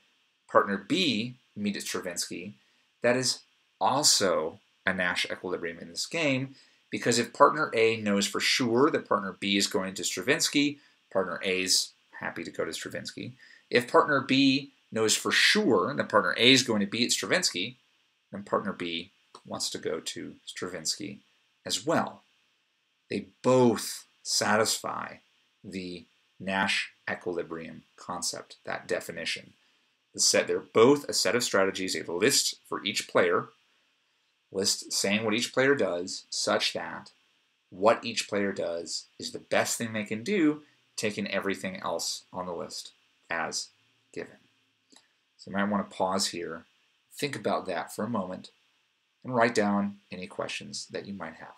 partner B meet at Stravinsky, that is also a Nash equilibrium in this game, because if partner A knows for sure that partner B is going to Stravinsky, partner A's happy to go to Stravinsky. If partner B knows for sure that partner A is going to be at Stravinsky, then partner B wants to go to Stravinsky as well. They both satisfy the Nash equilibrium concept, that definition. They're both a set of strategies, a list for each player, list saying what each player does, such that what each player does is the best thing they can do, taking everything else on the list as given. So you might want to pause here, think about that for a moment, and write down any questions that you might have.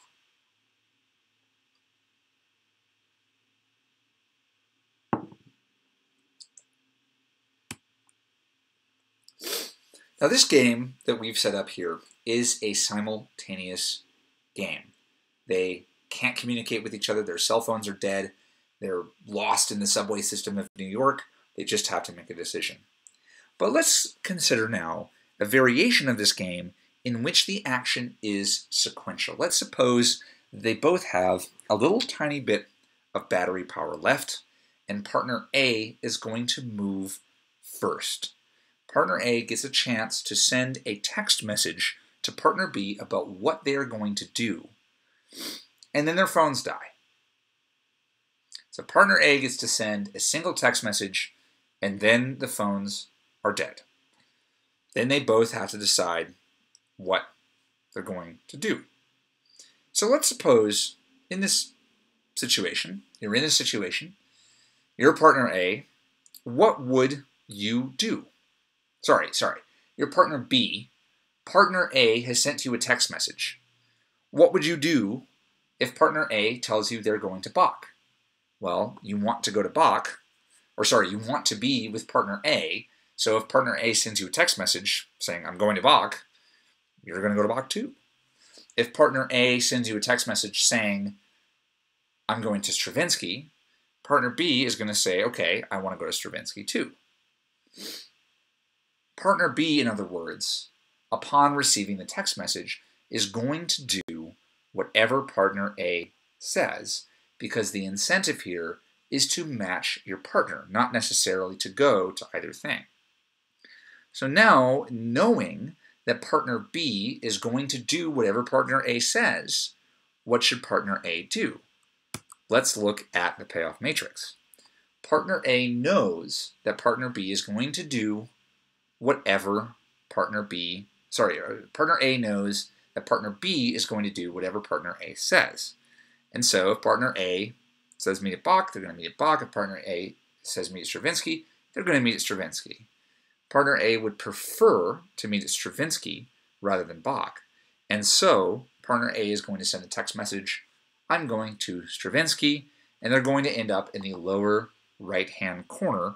Now this game that we've set up here is a simultaneous game. They can't communicate with each other, their cell phones are dead, they're lost in the subway system of New York, they just have to make a decision. But let's consider now a variation of this game in which the action is sequential. Let's suppose they both have a little tiny bit of battery power left, and partner A is going to move first. Partner A gets a chance to send a text message to partner B about what they're going to do, and then their phones die. So partner A gets to send a single text message, and then the phones are dead. Then they both have to decide what they're going to do. So let's suppose in this situation, you're partner A, what would you do? Sorry, your partner B, partner A has sent you a text message. What would you do if partner A tells you they're going to Bach? Well, you want to go to Bach, you want to be with partner A, so if partner A sends you a text message saying, I'm going to Bach, you're going to go to Bach too. If partner A sends you a text message saying, I'm going to Stravinsky, partner B is going to say, okay, I want to go to Stravinsky too. Partner B, in other words, upon receiving the text message, is going to do whatever partner A says, because the incentive here is to match your partner, not necessarily to go to either thing. So now, knowing that partner B is going to do whatever partner A says, what should partner A do? Let's look at the payoff matrix. Partner A knows that partner B is going to do whatever partner A knows that partner B is going to do whatever partner A says. And so if partner A says meet at Bach, they're going to meet at Bach. If partner A says meet at Stravinsky, they're going to meet at Stravinsky. Partner A would prefer to meet at Stravinsky rather than Bach. And so partner A is going to send a text message, I'm going to Stravinsky, and they're going to end up in the lower right-hand corner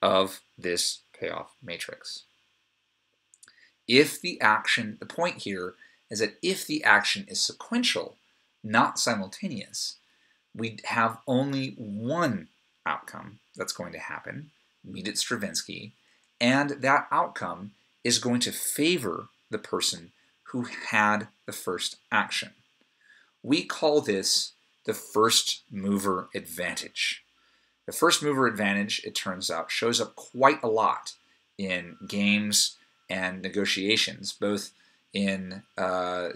of this payoff matrix. If the point here is that if the action is sequential, not simultaneous, we have only one outcome that's going to happen, meet at Stravinsky, and that outcome is going to favor the person who had the first action. We call this the first mover advantage. The first mover advantage, it turns out, shows up quite a lot in games and negotiations, both in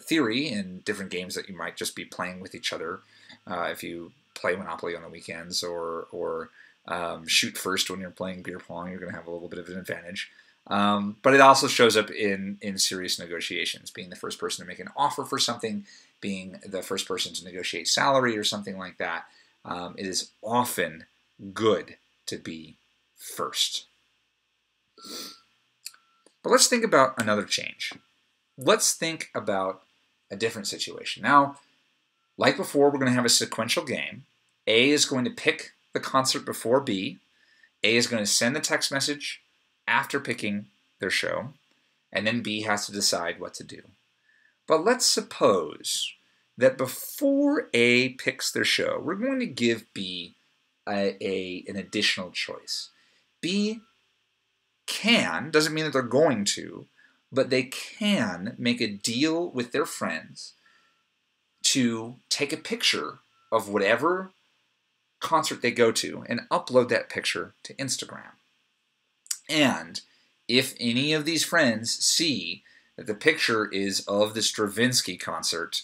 theory, in different games that you might just be playing with each other if you play Monopoly on the weekends, or shoot first when you're playing beer pong, you're going to have a little bit of an advantage. But it also shows up in serious negotiations, being the first person to make an offer for something, being the first person to negotiate salary or something like that. It is often good to be first. But let's think about another change. Let's think about a different situation. Now, like before, we're going to have a sequential game. A is going to pick the concert before B. A is going to send the text message after picking their show, and then B has to decide what to do. But let's suppose that before A picks their show, we're going to give B an additional choice. B can, doesn't mean that they're going to, but they can make a deal with their friends to take a picture of whatever concert they go to and upload that picture to Instagram. And if any of these friends see that the picture is of the Stravinsky concert,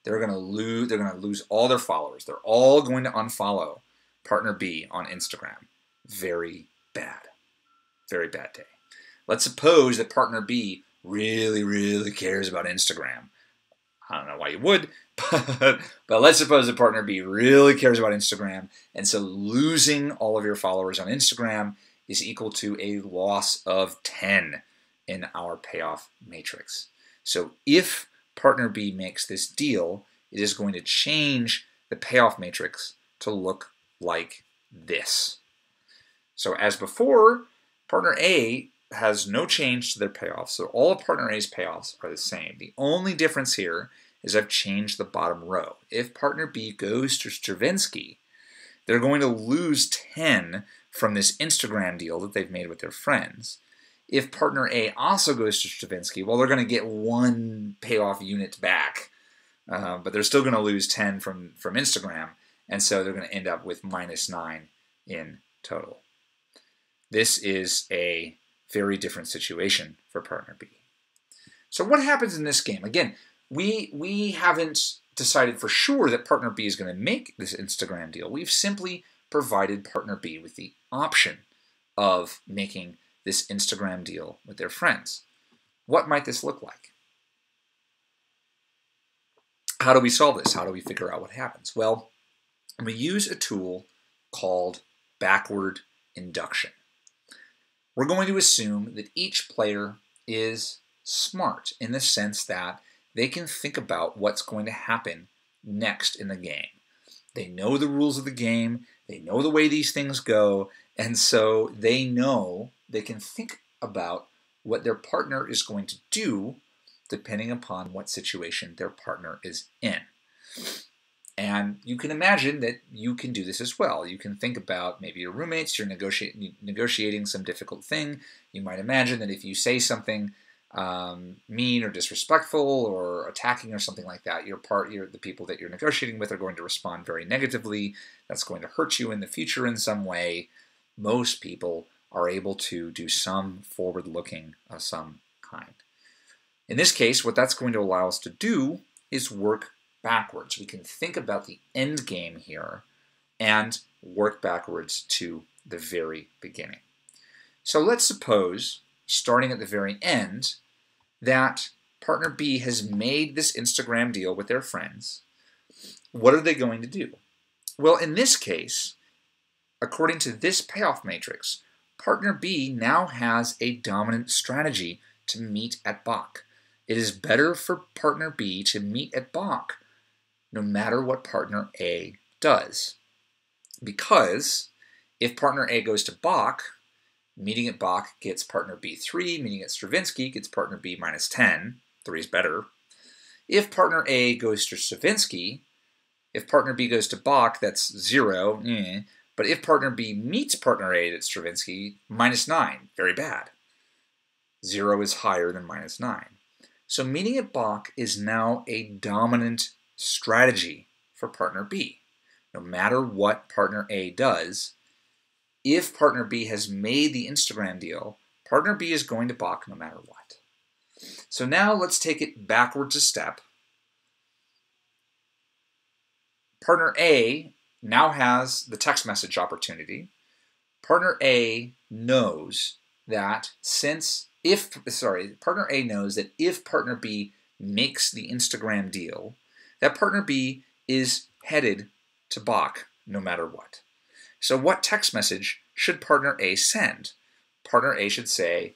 they're going to lose all their followers. They're all going to unfollow partner B on Instagram. Very bad. Very bad day. Let's suppose that partner B really, really cares about Instagram. I don't know why you would, but let's suppose that partner B really cares about Instagram, and so losing all of your followers on Instagram is equal to a loss of 10 in our payoff matrix. So if partner B makes this deal, it is going to change the payoff matrix to look like this. So as before, partner A has no change to their payoffs, so all of partner A's payoffs are the same. The only difference here is I've changed the bottom row. If partner B goes to Stravinsky, they're going to lose 10 from this Instagram deal that they've made with their friends. If partner A also goes to Stravinsky, well, they're going to get one payoff unit back, but they're still going to lose 10 from Instagram, and so they're going to end up with -9 in total. This is a very different situation for partner B. So what happens in this game? Again, we haven't decided for sure that partner B is going to make this Instagram deal. We've simply provided partner B with the option of making this Instagram deal with their friends. What might this look like? How do we solve this? How do we figure out what happens? Well, we use a tool called backward induction. We're going to assume that each player is smart in the sense that they can think about what's going to happen next in the game. They know the rules of the game, they know the way these things go, and so they know they can think about what their partner is going to do depending upon what situation their partner is in. And you can imagine that you can do this as well. You can think about maybe your roommates, you're negotiating some difficult thing. You might imagine that if you say something mean or disrespectful or attacking or something like that, the people that you're negotiating with are going to respond very negatively. That's going to hurt you in the future in some way. Most people are able to do some forward-looking of some kind. In this case, what that's going to allow us to do is work backwards. We can think about the end game here and work backwards to the very beginning. So let's suppose, starting at the very end, that partner B has made this Instagram deal with their friends. What are they going to do? Well, in this case, according to this payoff matrix, partner B now has a dominant strategy to meet at Bach. It is better for partner B to meet at Bach no matter what partner A does. Because if partner A goes to Bach, meeting at Bach gets partner B 3, meeting at Stravinsky gets partner B minus 10. 3 is better. If partner A goes to Stravinsky, if partner B goes to Bach, that's 0. But if partner B meets partner A at Stravinsky, minus 9. Very bad. 0 is higher than minus 9. So meeting at Bach is now a dominant strategy for partner B. No matter what partner A does, if partner B has made the Instagram deal, partner B is going to Bach no matter what. So now let's take it backwards a step. Partner A now has the text message opportunity. Partner A knows that partner A knows that if partner B makes the Instagram deal, that partner B is headed to Bach no matter what. So what text message should partner A send? Partner A should say,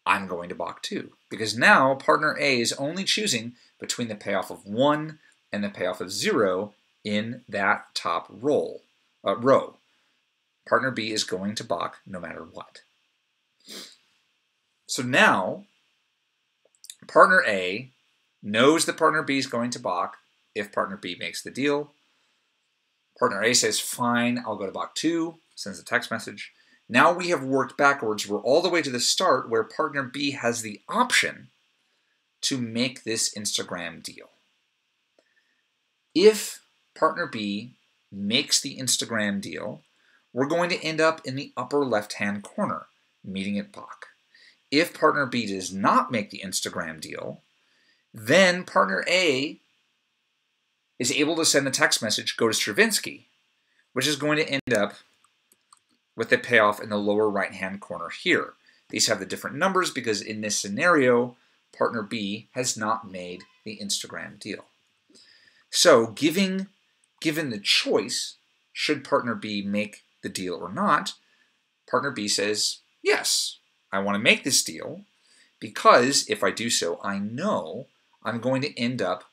I'm going to Bach too. Because now partner A is only choosing between the payoff of 1 and the payoff of 0 in that top row. Partner B is going to Bach no matter what. So now, partner A knows that partner B is going to Bach if partner B makes the deal. Partner A says, fine, I'll go to Bach too, sends a text message. Now we have worked backwards. We're all the way to the start where partner B has the option to make this Instagram deal. If partner B makes the Instagram deal, we're going to end up in the upper left-hand corner, meeting at Bach. If partner B does not make the Instagram deal, then partner A is able to send the text message, go to Stravinsky, which is going to end up with a payoff in the lower right-hand corner here. These have the different numbers because in this scenario, partner B has not made the Instagram deal. So given the choice, should partner B make the deal or not, partner B says, yes, I want to make this deal because if I do so, I know I'm going to end up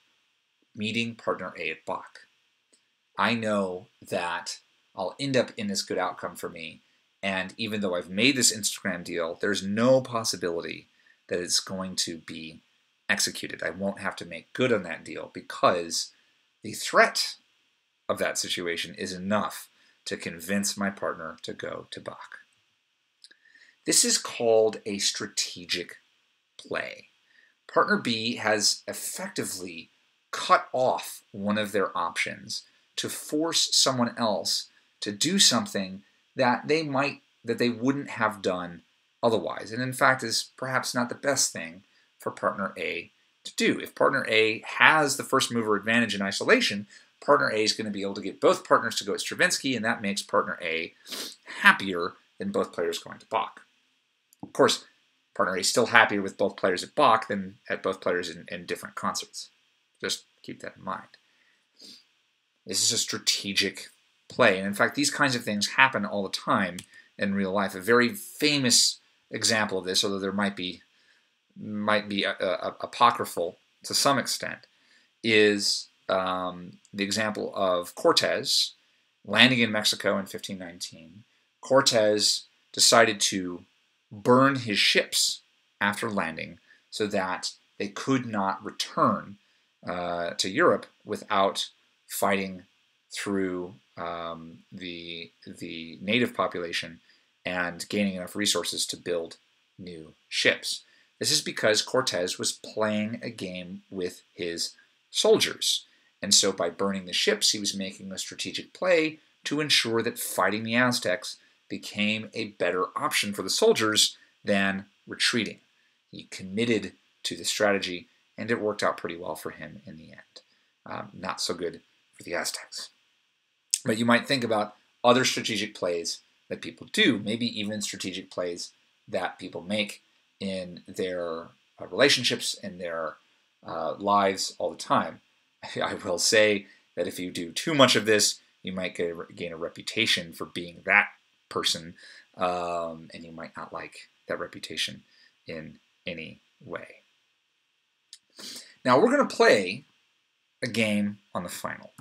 meeting partner A at Bach. I know that I'll end up in this good outcome for me, and even though I've made this Instagram deal, there's no possibility that it's going to be executed. I won't have to make good on that deal because the threat of that situation is enough to convince my partner to go to Bach. This is called a strategic play. Partner B has effectively cut off one of their options to force someone else to do something that they wouldn't have done otherwise, and in fact is perhaps not the best thing for partner A to do. If partner A has the first mover advantage in isolation, partner A is going to be able to get both partners to go at Stravinsky, and that makes partner A happier than both players going to Bach. Of course, partner A is still happier with both players at Bach than at both players in different concerts. Just keep that in mind. This is a strategic play, and in fact, these kinds of things happen all the time in real life. A very famous example of this, although there might be apocryphal to some extent, is the example of Cortez landing in Mexico in 1519. Cortez decided to burn his ships after landing so that they could not return to Europe without fighting through the native population and gaining enough resources to build new ships. This is because Cortez was playing a game with his soldiers. And so by burning the ships, he was making a strategic play to ensure that fighting the Aztecs became a better option for the soldiers than retreating. He committed to the strategy, and it worked out pretty well for him in the end. Not so good for the Aztecs. But you might think about other strategic plays that people do, maybe even strategic plays that people make in their relationships, in their lives all the time. I will say that if you do too much of this, you might gain a reputation for being that person, and you might not like that reputation in any way. Now we're going to play a game on the final.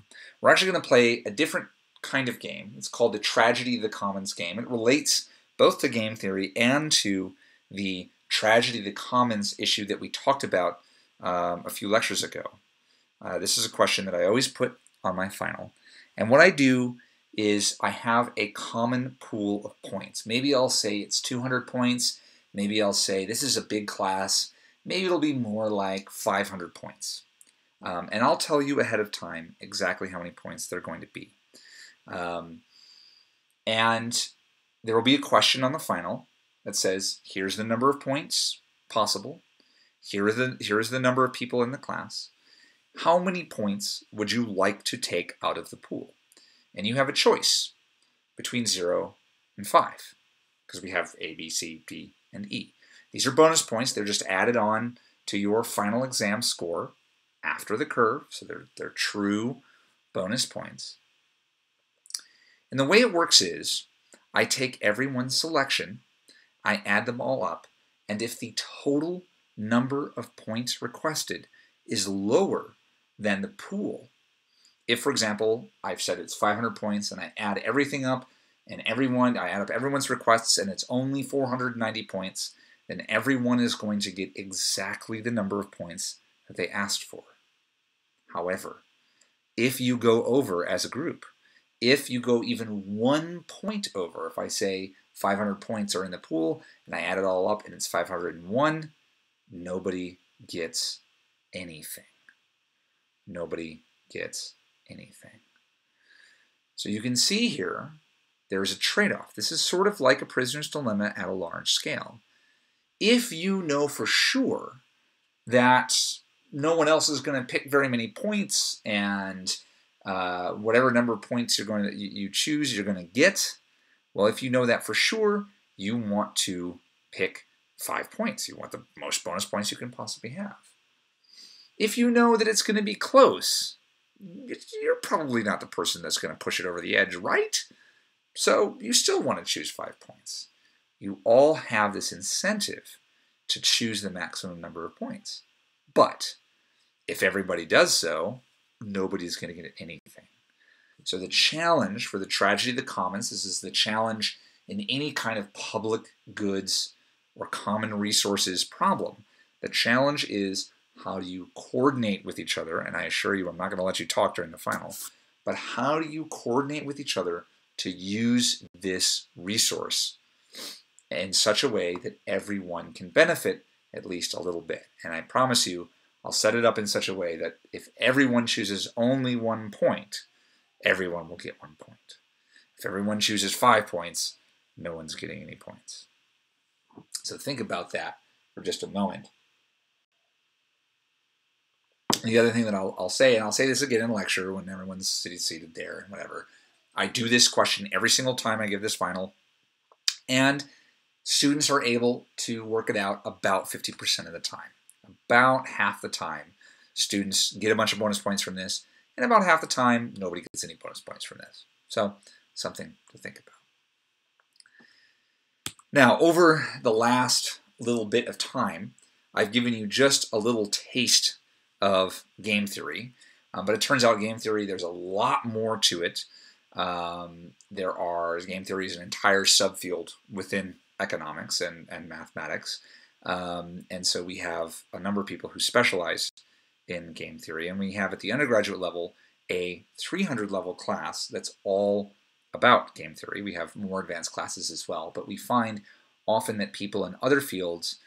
We're actually going to play a different kind of game. It's called the Tragedy of the Commons game. It relates both to game theory and to the Tragedy of the Commons issue that we talked about a few lectures ago. This is a question that I always put on my final. And what I do is I have a common pool of points. Maybe I'll say it's 200 points. Maybe I'll say this is a big class. Maybe it'll be more like 500 points. And I'll tell you ahead of time exactly how many points they're going to be. And there will be a question on the final that says, here's the number of points possible. Here's the number of people in the class. How many points would you like to take out of the pool? And you have a choice between 0 and 5, because we have A, B, C, D, and E. These are bonus points. They're just added on to your final exam score after the curve, so they're true bonus points. And the way it works is, I take everyone's selection, I add them all up, and if the total number of points requested is lower than the pool, if, for example, I've said it's 500 points and I add everything up and I add up everyone's requests and it's only 490 points, then everyone is going to get exactly the number of points that they asked for. However, if you go over as a group, if you go even 1 point over, if I say 500 points are in the pool and I add it all up and it's 501, nobody gets anything. Nobody gets anything. So you can see here, there's a trade-off. This is sort of like a prisoner's dilemma at a large scale. If you know for sure that no one else is going to pick very many points, and whatever number of points you choose, you're going to get, well, if you know that for sure, you want to pick 5 points. You want the most bonus points you can possibly have. If you know that it's going to be close, you're probably not the person that's going to push it over the edge, right? So you still want to choose 5 points. You all have this incentive to choose the maximum number of points. But if everybody does so, nobody's going to get anything. So the challenge for the Tragedy of the Commons, this is the challenge in any kind of public goods or common resources problem. The challenge is, how do you coordinate with each other? And I assure you, I'm not going to let you talk during the final, but how do you coordinate with each other to use this resource in such a way that everyone can benefit at least a little bit? And I promise you, I'll set it up in such a way that if everyone chooses only 1 point, everyone will get 1 point. If everyone chooses 5 points, no one's getting any points. So think about that for just a moment. And the other thing that I'll say, and I'll say this again in lecture when everyone's seated there and whatever, I do this question every single time I give this final, and students are able to work it out about 50% of the time. About half the time, students get a bunch of bonus points from this, and about half the time, nobody gets any bonus points from this. So, something to think about. Now, over the last little bit of time, I've given you just a little taste of game theory, but it turns out game theory, there's a lot more to it. Game theory is an entire subfield within economics and mathematics. And so we have a number of people who specialize in game theory, and we have at the undergraduate level a 300 level class that's all about game theory. We have more advanced classes as well, but we find often that people in other fields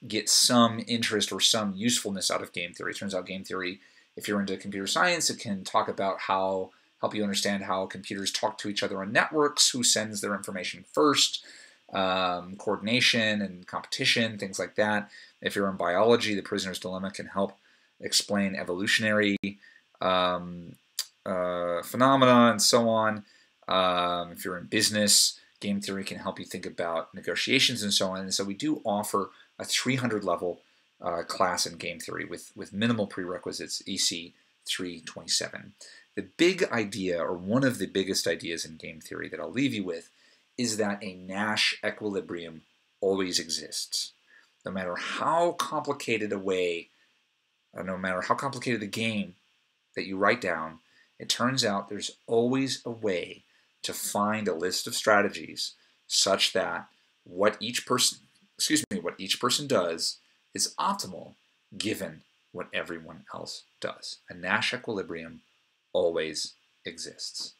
get some interest or some usefulness out of game theory. It turns out game theory, if you're into computer science, it can talk about help you understand how computers talk to each other on networks, who sends their information first, coordination and competition, things like that. If you're in biology, the prisoner's dilemma can help explain evolutionary phenomena and so on. If you're in business, game theory can help you think about negotiations and so on. And so we do offer a 300 level class in game theory with minimal prerequisites, EC 327. The big idea, or one of the biggest ideas in game theory that I'll leave you with, is that a Nash equilibrium always exists. No matter how complicated a way, or no matter how complicated the game that you write down, it turns out there's always a way to find a list of strategies such that what each person does is optimal given what everyone else does. A Nash equilibrium always exists.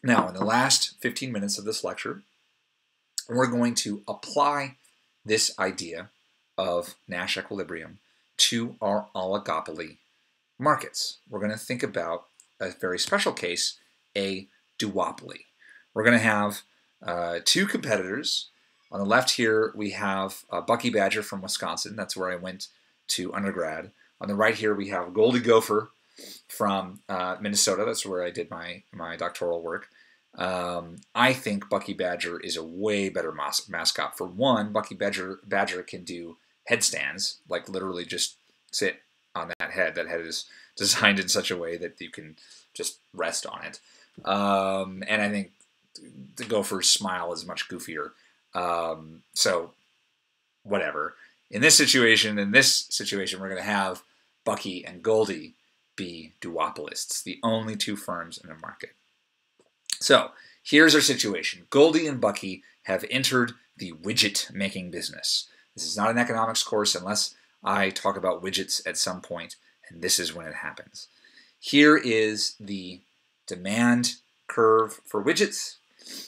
Now, in the last 15 minutes of this lecture, we're going to apply this idea of Nash equilibrium to our oligopoly markets. We're going to think about a very special case, a duopoly. We're going to have two competitors. On the left here, we have Bucky Badger from Wisconsin. That's where I went to undergrad. On the right here, we have Goldie Gopher from Minnesota. That's where I did my doctoral work. I think Bucky Badger is a way better mascot. For one, Bucky Badger can do headstands, like literally just sit on that head. That head is designed in such a way that you can just rest on it. And I think the Gopher's smile is much goofier. So whatever. In this situation, we're going to have Bucky and Goldie be duopolists, the only two firms in the market. So here's our situation. Goldie and Bucky have entered the widget making business. This is not an economics course unless I talk about widgets at some point, and this is when it happens. Here is the demand curve for widgets.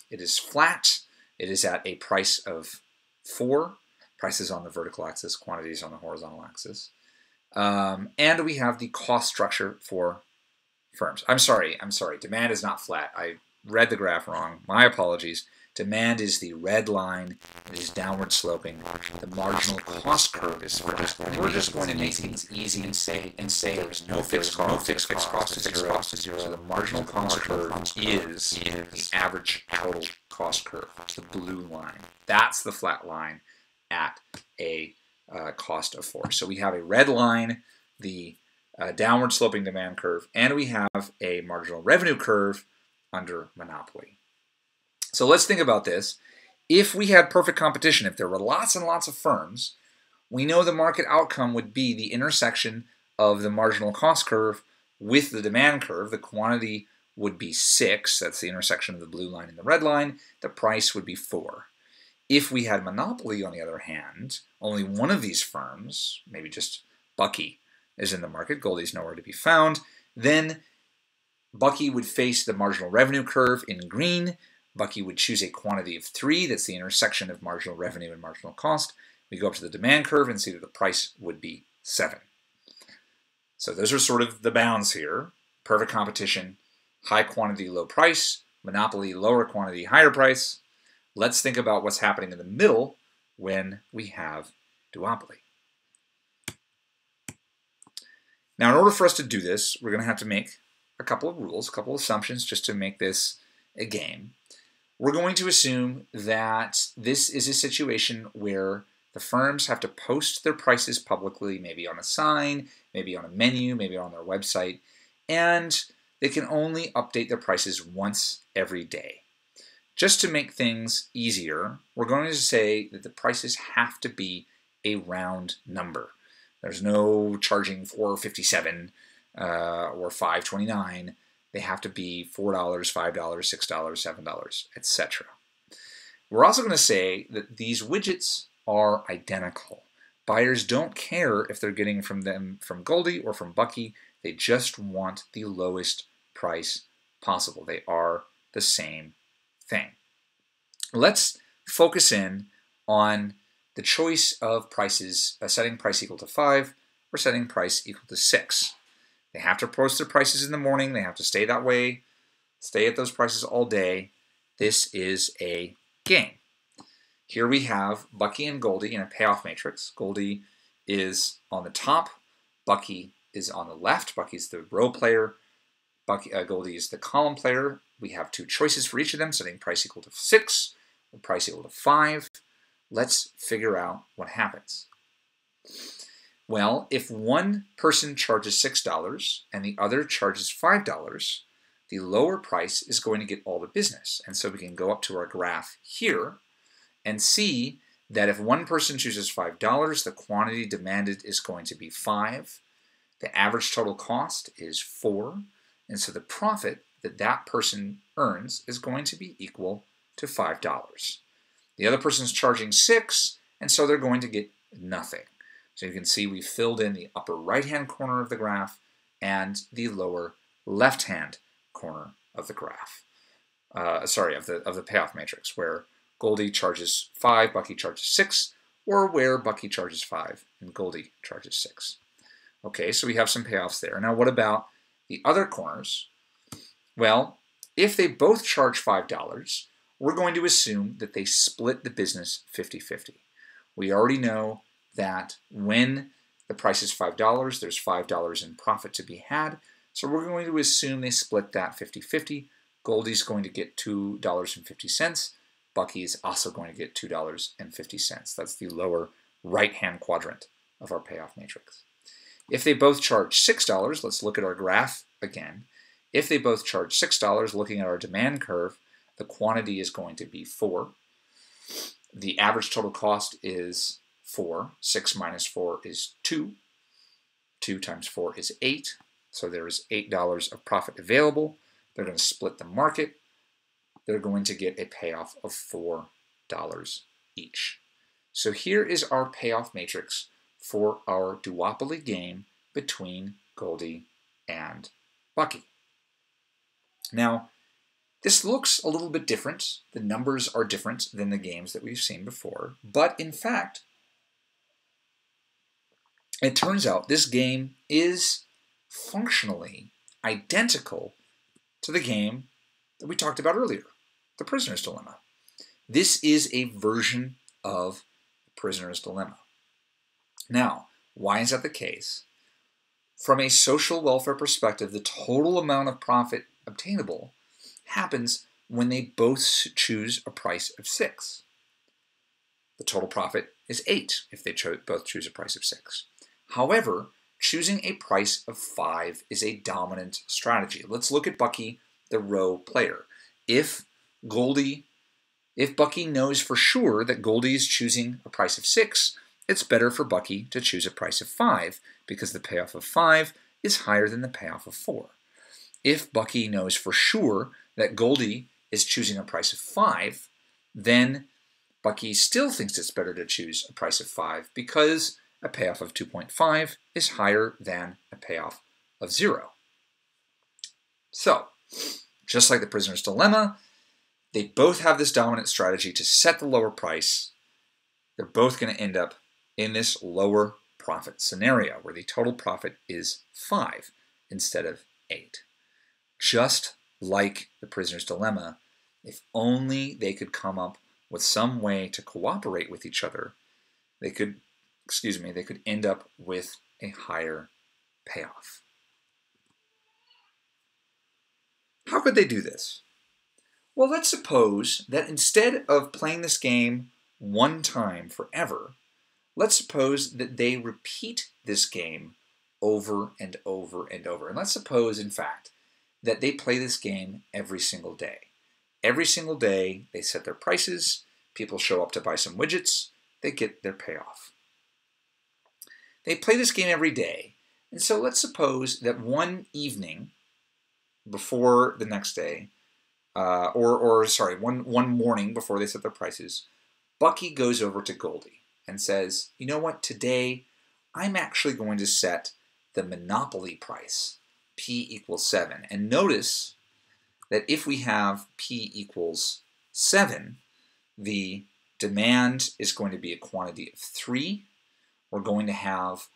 It is flat. It is at a price of 4. Prices on the vertical axis, quantities on the horizontal axis. And we have the cost structure for firms. I'm sorry. Demand is not flat. I read the graph wrong. My apologies. Demand is the red line. It is downward sloping. The marginal cost curve is flat. We're just going to make things easy and say there is no fixed cost. Fixed cost is zero. So the marginal cost curve is the average total cost curve. It's the blue line. That's the flat line at a cost of 4. So we have a red line, the downward sloping demand curve, and we have a marginal revenue curve under monopoly. So let's think about this. If we had perfect competition, if there were lots and lots of firms, we know the market outcome would be the intersection of the marginal cost curve with the demand curve. The quantity would be 6. That's the intersection of the blue line and the red line. The price would be 4. If we had monopoly, on the other hand, only one of these firms, maybe just Bucky, is in the market, Goldie's nowhere to be found, then Bucky would face the marginal revenue curve in green. Bucky would choose a quantity of 3. That's the intersection of marginal revenue and marginal cost. We go up to the demand curve and see that the price would be 7. So those are sort of the bounds here. Perfect competition, high quantity, low price. Monopoly, lower quantity, higher price. Let's think about what's happening in the middle when we have duopoly. Now, in order for us to do this, we're going to have to make a couple of rules, a couple of assumptions just to make this a game. We're going to assume that this is a situation where the firms have to post their prices publicly, maybe on a sign, maybe on a menu, maybe on their website, and they can only update their prices once every day. Just to make things easier, we're going to say that the prices have to be a round number. There's no charging $4.57 or $5.29. They have to be $4, $5, $6, $7, etc. We're also going to say that these widgets are identical. Buyers don't care if they're getting from Goldie or from Bucky. They just want the lowest price possible. They are the same thing. Let's focus in on the choice of prices, setting price equal to 5 or setting price equal to 6. They have to post their prices in the morning. They have to stay that way, stay at those prices all day. This is a game. Here we have Bucky and Goldie in a payoff matrix. Goldie is on the top. Bucky is on the left. Bucky's the row player. Goldie is the column player. We have two choices for each of them, setting price equal to 6 or price equal to 5. Let's figure out what happens. Well, if one person charges $6 and the other charges $5, the lower price is going to get all the business. And so we can go up to our graph here and see that if one person chooses $5, the quantity demanded is going to be 5. The average total cost is 4. And so the profit that that person earns is going to be equal to $5. The other person's charging 6, and so they're going to get nothing. So you can see we filled in the upper right-hand corner of the graph and the lower left-hand corner of the graph. Of the payoff matrix, where Goldie charges 5, Bucky charges 6, or where Bucky charges 5 and Goldie charges 6. Okay, so we have some payoffs there. Now what about the other corners? Well, if they both charge $5, we're going to assume that they split the business 50-50. We already know that when the price is $5, there's $5 in profit to be had. So we're going to assume they split that 50-50. Goldie's going to get $2.50. Bucky is also going to get $2.50. That's the lower right-hand quadrant of our payoff matrix. If they both charge $6, let's look at our graph again. If they both charge $6, looking at our demand curve, the quantity is going to be 4. The average total cost is 4. 6 minus 4 is 2. 2 times 4 is 8. So there is $8 of profit available. They're going to split the market. They're going to get a payoff of $4 each. So here is our payoff matrix for our duopoly game between Goldie and Bucky. Now, this looks a little bit different. The numbers are different than the games that we've seen before. But in fact, it turns out this game is functionally identical to the game that we talked about earlier, the Prisoner's Dilemma. This is a version of the Prisoner's Dilemma. Now, why is that the case? From a social welfare perspective, the total amount of profit obtainable happens when they both choose a price of 6. The total profit is 8 if they both choose a price of 6. However, choosing a price of 5 is a dominant strategy. Let's look at Bucky, the row player. If Bucky knows for sure that Goldie is choosing a price of 6, it's better for Bucky to choose a price of 5 because the payoff of 5 is higher than the payoff of 4. If Bucky knows for sure that Goldie is choosing a price of 5, then Bucky still thinks it's better to choose a price of 5 because a payoff of 2.5 is higher than a payoff of 0. So, just like the Prisoner's Dilemma, they both have this dominant strategy to set the lower price. They're both going to end up in this lower profit scenario where the total profit is 5 instead of 8. Just like the Prisoner's Dilemma, if only they could come up with some way to cooperate with each other, they could end up with a higher payoff. How could they do this? Well, let's suppose that instead of playing this game one time forever, let's suppose that they repeat this game over and over and over. And let's suppose, in fact, that they play this game every single day. Every single day, they set their prices, people show up to buy some widgets, they get their payoff. They play this game every day, and so let's suppose that one evening before the next day, one morning before they set their prices, Bucky goes over to Goldie and says, you know what, today I'm actually going to set the Monopoly price, P equals 7. And notice that if we have P equals 7, the demand is going to be a quantity of 3. We're going to have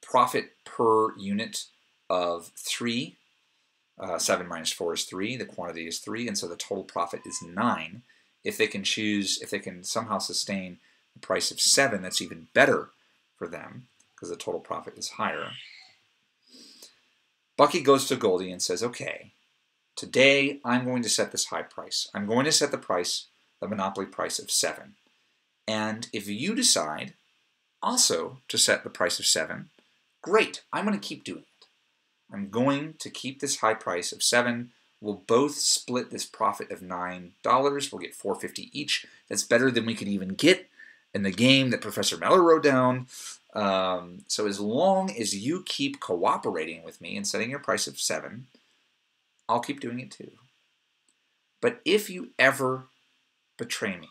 profit per unit of 3. 7 minus 4 is 3. The quantity is 3, and so the total profit is 9. If they can somehow sustain the price of 7, that's even better for them because the total profit is higher. Bucky goes to Goldie and says, okay, today I'm going to set this high price. I'm going to set the price, the monopoly price of 7. And if you decide also to set the price of 7, great, I'm going to keep doing it. I'm going to keep this high price of 7. We'll both split this profit of $9. We'll get $4.50 each. That's better than we could even get in the game that Professor Meller wrote down. So as long as you keep cooperating with me and setting your price of 7, I'll keep doing it too. But if you ever betray me,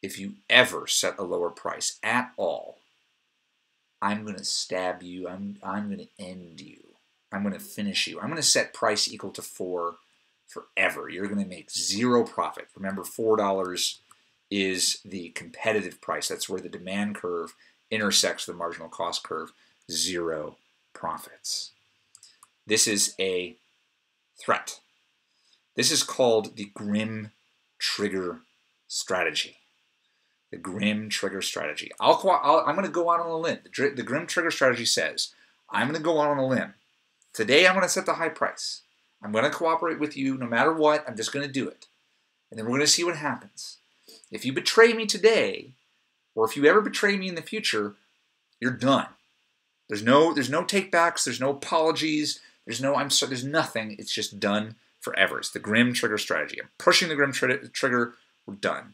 if you ever set a lower price at all, I'm going to stab you. I'm going to end you. I'm going to finish you. I'm going to set price equal to 4 forever. You're going to make 0 profit. Remember, $4 is the competitive price. That's where the demand curve intersects the marginal cost curve. 0 profits. This is a threat. This is called the grim trigger strategy. The grim trigger strategy. I'm going to go out on a limb. The grim trigger strategy says, I'm going to go out on a limb. Today I'm going to set the high price. I'm going to cooperate with you no matter what. I'm just going to do it. And then we're going to see what happens. If you betray me today, or if you ever betray me in the future, you're done. There's no takebacks. There's no apologies. There's nothing. It's just done forever. It's the grim trigger strategy. I'm pushing the grim trigger. We're done.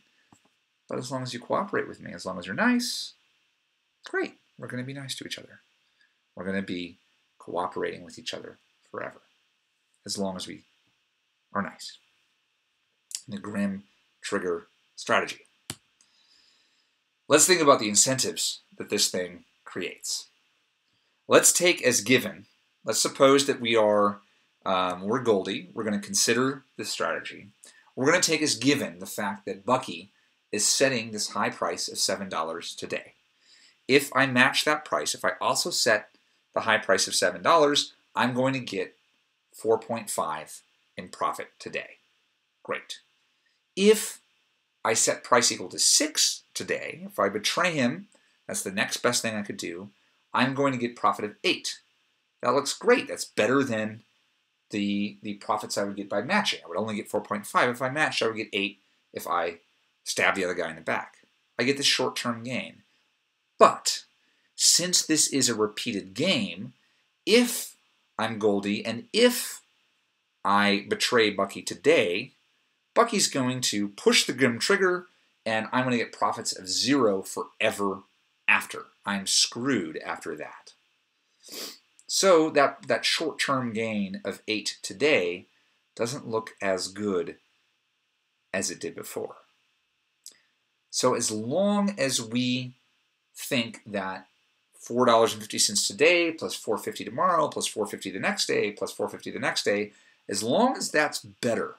But as long as you cooperate with me, as long as you're nice, great. We're going to be nice to each other. We're going to be cooperating with each other forever, as long as we are nice. The grim trigger strategy. Let's think about the incentives that this thing creates. Let's take as given, let's suppose that we're Goldie. We're going to consider this strategy. We're going to take as given the fact that Bucky is setting this high price of $7 today. If I match that price, if I also set the high price of $7, I'm going to get 4.5 in profit today. Great. If I set price equal to 6 today, if I betray him, that's the next best thing I could do, I'm going to get profit of 8. That looks great. That's better than the profits I would get by matching. I would only get 4.5 if I matched. I would get 8 if I stab the other guy in the back. I get this short-term gain. But since this is a repeated game, if I'm Goldie and if I betray Bucky today, Bucky's going to push the grim trigger and I'm going to get profits of 0 forever after. I'm screwed after that. So that short-term gain of 8 today doesn't look as good as it did before. So as long as we think that $4.50 today plus $4.50 tomorrow plus $4.50 the next day plus $4.50 the next day, as long as that's better,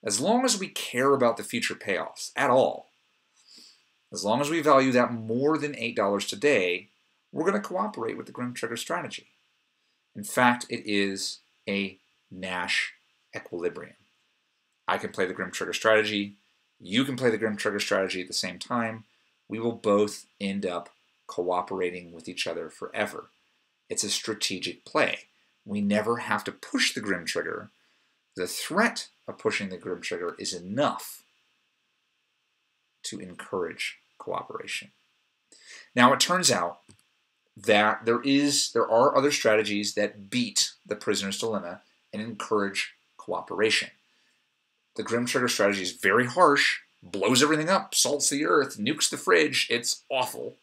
as long as we care about the future payoffs at all, as long as we value that more than $8 today, we're going to cooperate with the grim trigger strategy. In fact, it is a Nash equilibrium. I can play the grim trigger strategy. You can play the grim trigger strategy at the same time. We will both end up cooperating with each other forever. It's a strategic play. We never have to push the grim trigger. The threat of pushing the grim trigger is enough to encourage cooperation. Now, it turns out that there are other strategies that beat the prisoner's dilemma and encourage cooperation. The grim trigger strategy is very harsh, blows everything up, salts the earth, nukes the fridge. It's awful.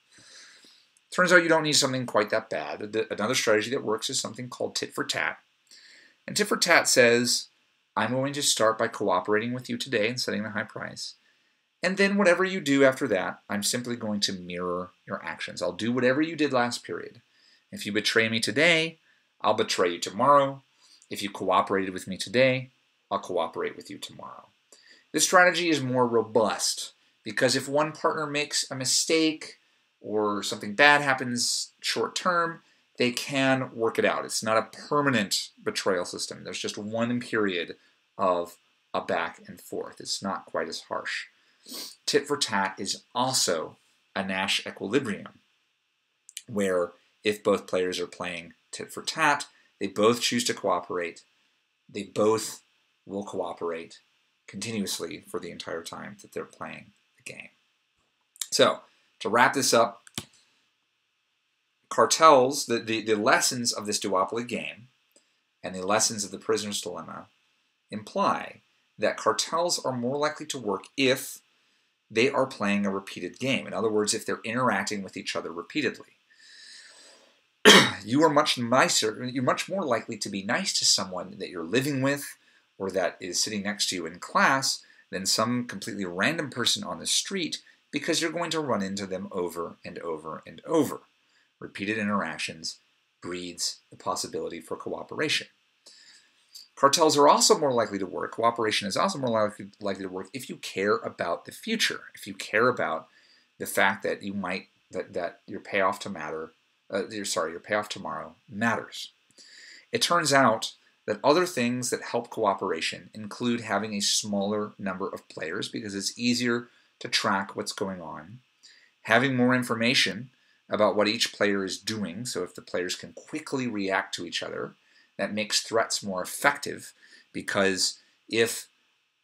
Turns out you don't need something quite that bad. Another strategy that works is something called tit for tat. And tit for tat says, I'm going to start by cooperating with you today and setting the high price. And then whatever you do after that, I'm simply going to mirror your actions. I'll do whatever you did last period. If you betray me today, I'll betray you tomorrow. If you cooperated with me today, I'll cooperate with you tomorrow. This strategy is more robust because if one partner makes a mistake or something bad happens short term, they can work it out. It's not a permanent betrayal system. There's just one period of a back and forth. It's not quite as harsh. Tit for tat is also a Nash equilibrium, where if both players are playing tit for tat, they both choose to cooperate. They both will cooperate continuously for the entire time that they're playing the game. So, to wrap this up, cartels, the lessons of this duopoly game and the lessons of the prisoner's dilemma imply that cartels are more likely to work if they are playing a repeated game. In other words, if they're interacting with each other repeatedly. You're much more likely to be nice to someone that you're living with or that is sitting next to you in class than some completely random person on the street, because you're going to run into them over and over and over. Repeated interactions breeds the possibility for cooperation. Cartels are also more likely to work. Cooperation is also more likely to work if you care about the future. If you care about the fact that you might that your payoff tomorrow matters. It turns out that other things that help cooperation include having a smaller number of players because it's easier to track what's going on, having more information about what each player is doing, so if the players can quickly react to each other, that makes threats more effective, because if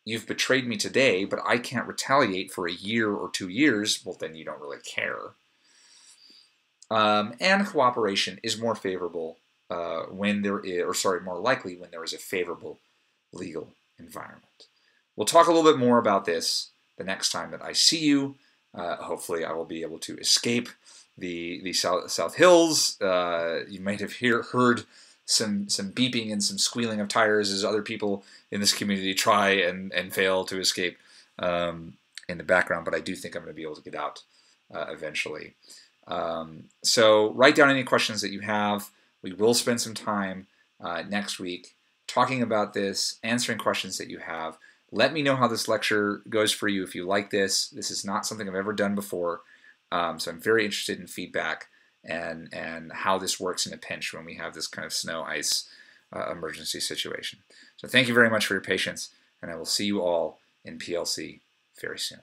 you've betrayed me today, but I can't retaliate for a year or 2 years, well, then you don't really care. And cooperation is more favorable more likely when there is a favorable legal environment. We'll talk a little bit more about this the next time that I see you. Hopefully I will be able to escape the South Hills. You might have heard some beeping and some squealing of tires as other people in this community try and fail to escape in the background, but I do think I'm going to be able to get out eventually. So write down any questions that you have. We will spend some time next week talking about this, answering questions that you have. Let me know how this lecture goes for you if you like this. This is not something I've ever done before, so I'm very interested in feedback and how this works in a pinch when we have this kind of snow ice emergency situation. So thank you very much for your patience, and I will see you all in PLC very soon.